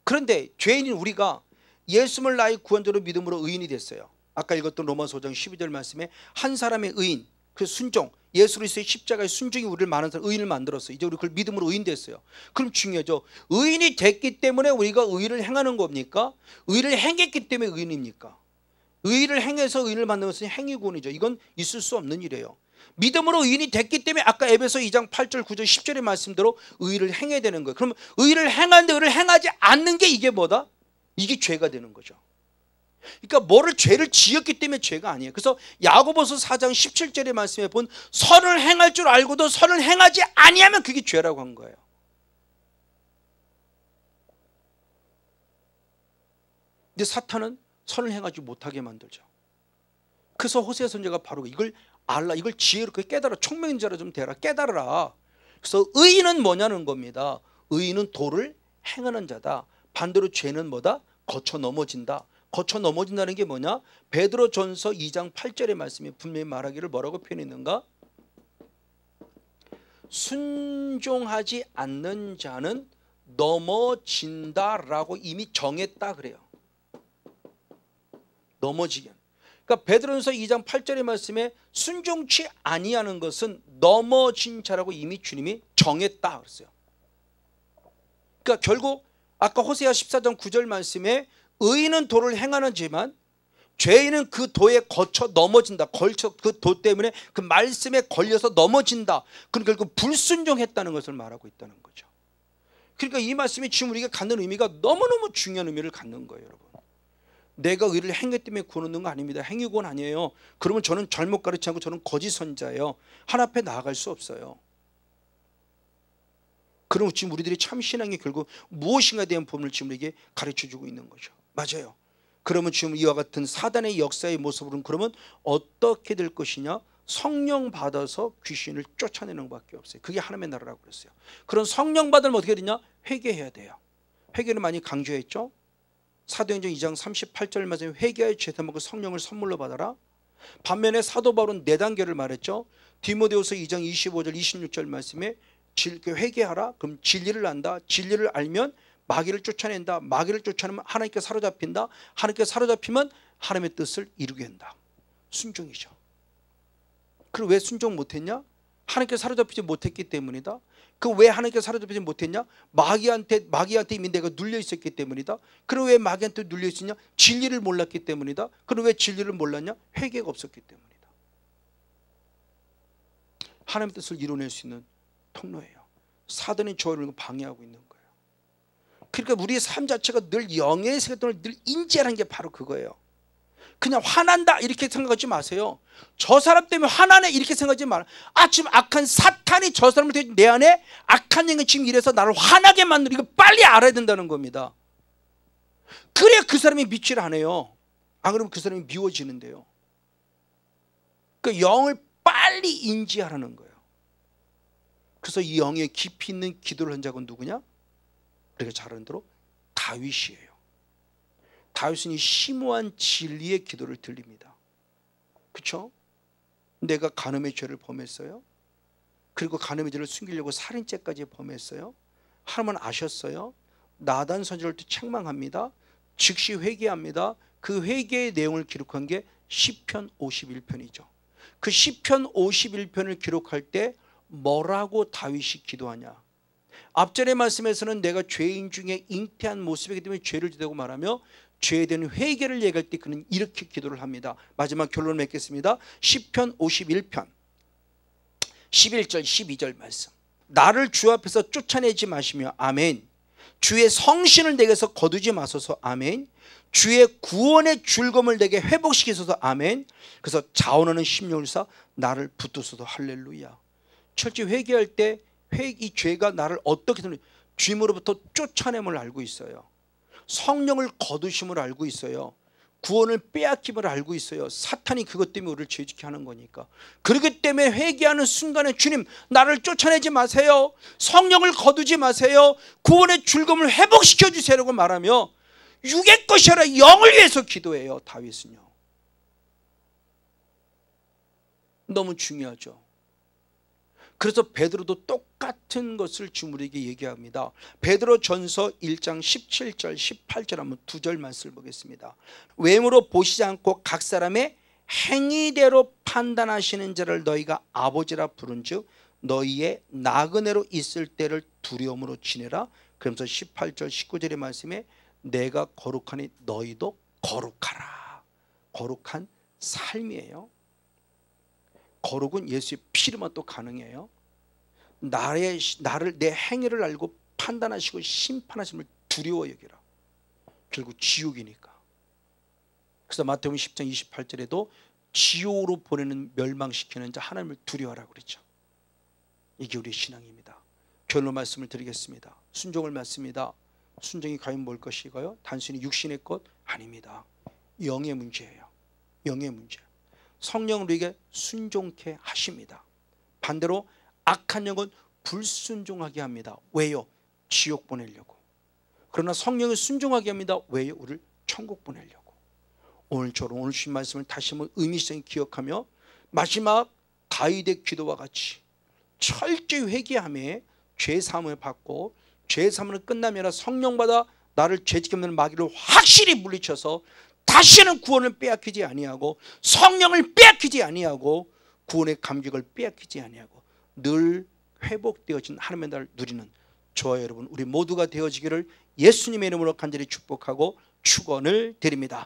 그런데 죄인인 우리가 예수를 나의 구원자로 믿음으로 의인이 됐어요. 아까 읽었던 로마서 5장 12절 말씀에 한 사람의 의인, 그 순종, 예수 그리스도의 십자가의 순종이 우리를 많은 사람 의인을 만들었어요. 이제 우리 그걸 믿음으로 의인 됐어요. 그럼 중요하죠. 의인이 됐기 때문에 우리가 의를 행하는 겁니까? 의를 행했기 때문에 의인입니까? 의를 행해서 의인을 만드는 것은 행위구원이죠. 이건 있을 수 없는 일이에요. 믿음으로 의인이 됐기 때문에 아까 에베소 2장 8절 9절 10절의 말씀대로 의를 행해야 되는 거예요. 그럼 의를 행하는데 의를 행하지 않는 게 이게 뭐다? 이게 죄가 되는 거죠. 그러니까 뭐를 죄를 지었기 때문에 죄가 아니에요. 그래서 야고보서 4장 17절의 말씀에 본 선을 행할 줄 알고도 선을 행하지 아니하면 그게 죄라고 한 거예요. 근데 사탄은 선을 행하지 못하게 만들죠. 그래서 호세아 선지자가 바로 이걸 알라, 이걸 지혜롭게 깨달아, 총명인 자라 좀 되라, 깨달으라. 그래서 의인은 뭐냐는 겁니다. 의인은 도를 행하는 자다. 반대로 죄는 뭐다? 거쳐 넘어진다. 거쳐 넘어진다는 게 뭐냐? 베드로전서 2장 8절의 말씀이 분명히 말하기를 뭐라고 표현했는가? 순종하지 않는 자는 넘어진다라고 이미 정했다 그래요. 넘어지게. 그러니까 베드로전서 2장 8절의 말씀에 순종치 아니하는 것은 넘어진 자라고 이미 주님이 정했다 그랬어요. 그러니까 결국 아까 호세아 14장 9절 말씀에 의인은 도를 행하는지만 죄인은 그 도에 거쳐 넘어진다. 걸쳐 그 도 때문에 그 말씀에 걸려서 넘어진다. 그럼 결국 불순종했다는 것을 말하고 있다는 거죠. 그러니까 이 말씀이 지금 우리가 갖는 의미가 너무너무 중요한 의미를 갖는 거예요, 여러분. 내가 의를 행했기 때문에 구원 얻는 거 아닙니다. 행위 구원 아니에요. 그러면 저는 잘못 가르치지 않고 저는 거짓 선자예요. 하나님 앞에 나아갈 수 없어요. 그럼 지금 우리들이 참 신앙이 결국 무엇인가에 대한 부분을 지금 우리에게 가르쳐주고 있는 거죠. 맞아요. 그러면 지금 이와 같은 사단의 역사의 모습으로는 그러면 어떻게 될 것이냐? 성령 받아서 귀신을 쫓아내는 것밖에 없어요. 그게 하나님의 나라라고 그랬어요. 그런 성령 받으면 어떻게 되냐? 회개해야 돼요. 회개를 많이 강조했죠. 사도행전 2장 38절 말씀에 회개하여 죄사 먹고 성령을 선물로 받아라. 반면에 사도 바울은 4단계를 말했죠. 디모데후서 2장 25절 26절 말씀에 회개하라. 그럼 진리를 안다. 진리를 알면 마귀를 쫓아낸다. 마귀를 쫓아내면 하나님께 사로잡힌다. 하나님께 사로잡히면 하나님의 뜻을 이루게 한다. 순종이죠. 그리고 왜 순종 못했냐? 하나님께 사로잡히지 못했기 때문이다. 그 왜 하나님께 사로잡히지 못했냐? 마귀한테 이미 내가 눌려 있었기 때문이다. 그럼 왜 마귀한테 눌려 있었냐? 진리를 몰랐기 때문이다. 그럼 왜 진리를 몰랐냐? 회개가 없었기 때문이다. 하나님의 뜻을 이뤄낼 수 있는 통로예요. 사단이 저를 방해하고 있는 거예요. 그러니까 우리의 삶 자체가 늘 영의 세계관을 늘 인지하는 게 바로 그거예요. 그냥 화난다 이렇게 생각하지 마세요. 저 사람 때문에 화나네 이렇게 생각하지 마라. 지금 악한 사탄이 저 사람을 통해 내 안에 악한 영이 지금 이래서 나를 화나게 만들어. 이거 빨리 알아야 된다는 겁니다. 그래야 그 사람이 믿지를 않아요. 안 그러면 그 사람이 미워지는데요. 그 영을 빨리 인지하라는 거예요. 그래서 이 영에 깊이 있는 기도를 한 자가 누구냐? 우리가 잘 아는 대로 다윗이에요. 다윗은 이 심오한 진리의 기도를 드립니다. 그렇죠? 내가 간음의 죄를 범했어요. 그리고 간음의 죄를 숨기려고 살인죄까지 범했어요. 하나님은 아셨어요. 나단 선지자를 또 책망합니다. 즉시 회개합니다. 그 회개의 내용을 기록한 게 시편 51편이죠. 그 시편 51편을 기록할 때 뭐라고 다윗이 기도하냐? 앞전의 말씀에서는 내가 죄인 중에 잉태한 모습이기 때문에 죄를 지다고 말하며 죄에 대한 회개를 얘기할 때 그는 이렇게 기도를 합니다. 마지막 결론을 맺겠습니다. 시편 51편 11절 12절 말씀. 나를 주 앞에서 쫓아내지 마시며 아멘. 주의 성신을 내게서 거두지 마소서 아멘. 주의 구원의 즐거움을 내게 회복시키소서 아멘. 그래서 자원하는 심령을사 나를 붙드소서 할렐루야. 철저히 회개할 때 이 죄가 나를 어떻게든 주님으로부터 쫓아냄을 알고 있어요. 성령을 거두심을 알고 있어요. 구원을 빼앗김을 알고 있어요. 사탄이 그것 때문에 우리를 죄짓게 하는 거니까. 그렇기 때문에 회개하는 순간에 주님 나를 쫓아내지 마세요. 성령을 거두지 마세요. 구원의 즐거움을 회복시켜 주세요라고 말하며 육의 것이 아니라 영을 위해서 기도해요. 다윗은요. 너무 중요하죠. 그래서 베드로도 똑같은 것을 지금 우리에게 얘기합니다. 베드로전서 1장 17절 18절 한번 두 절 말씀을 보겠습니다. 외모로 보시지 않고 각 사람의 행위대로 판단하시는 자를 너희가 아버지라 부른즉 너희의 나그네로 있을 때를 두려움으로 지내라. 그러면서 18절 19절의 말씀에 내가 거룩하니 너희도 거룩하라. 거룩한 삶이에요. 거룩은 예수의 피로만 또 가능해요. 나를 내 행위를 알고 판단하시고 심판하심을 두려워 여기라. 결국 지옥이니까. 그래서 마태복음 10장 28절에도 지옥으로 보내는 멸망시키는 자 하나님을 두려워하라고 그랬죠. 이게 우리의 신앙입니다. 결론 말씀을 드리겠습니다. 순종을 맞습니다. 순종이 과연 뭘 것이고요? 단순히 육신의 것 아닙니다. 영의 문제예요. 영의 문제. 성령은 우리에게 순종케 하십니다. 반대로 악한 영은 불순종하게 합니다. 왜요? 지옥 보내려고. 그러나 성령은 순종하게 합니다. 왜요? 우리를 천국 보내려고. 오늘 주신 말씀을 다시 한번 의미성이 기억하며 마지막 다윗의 기도와 같이 철저히 회개하며 죄사함을 받고 죄사함은 끝남이 아니라 성령받아 나를 죄짓게 만드는 마귀를 확실히 물리쳐서 다시는 구원을 빼앗기지 아니하고 성령을 빼앗기지 아니하고 구원의 감격을 빼앗기지 아니하고 늘 회복되어진 하나님의 나라를 누리는 저와 여러분 우리 모두가 되어지기를 예수님의 이름으로 간절히 축복하고 축원을 드립니다.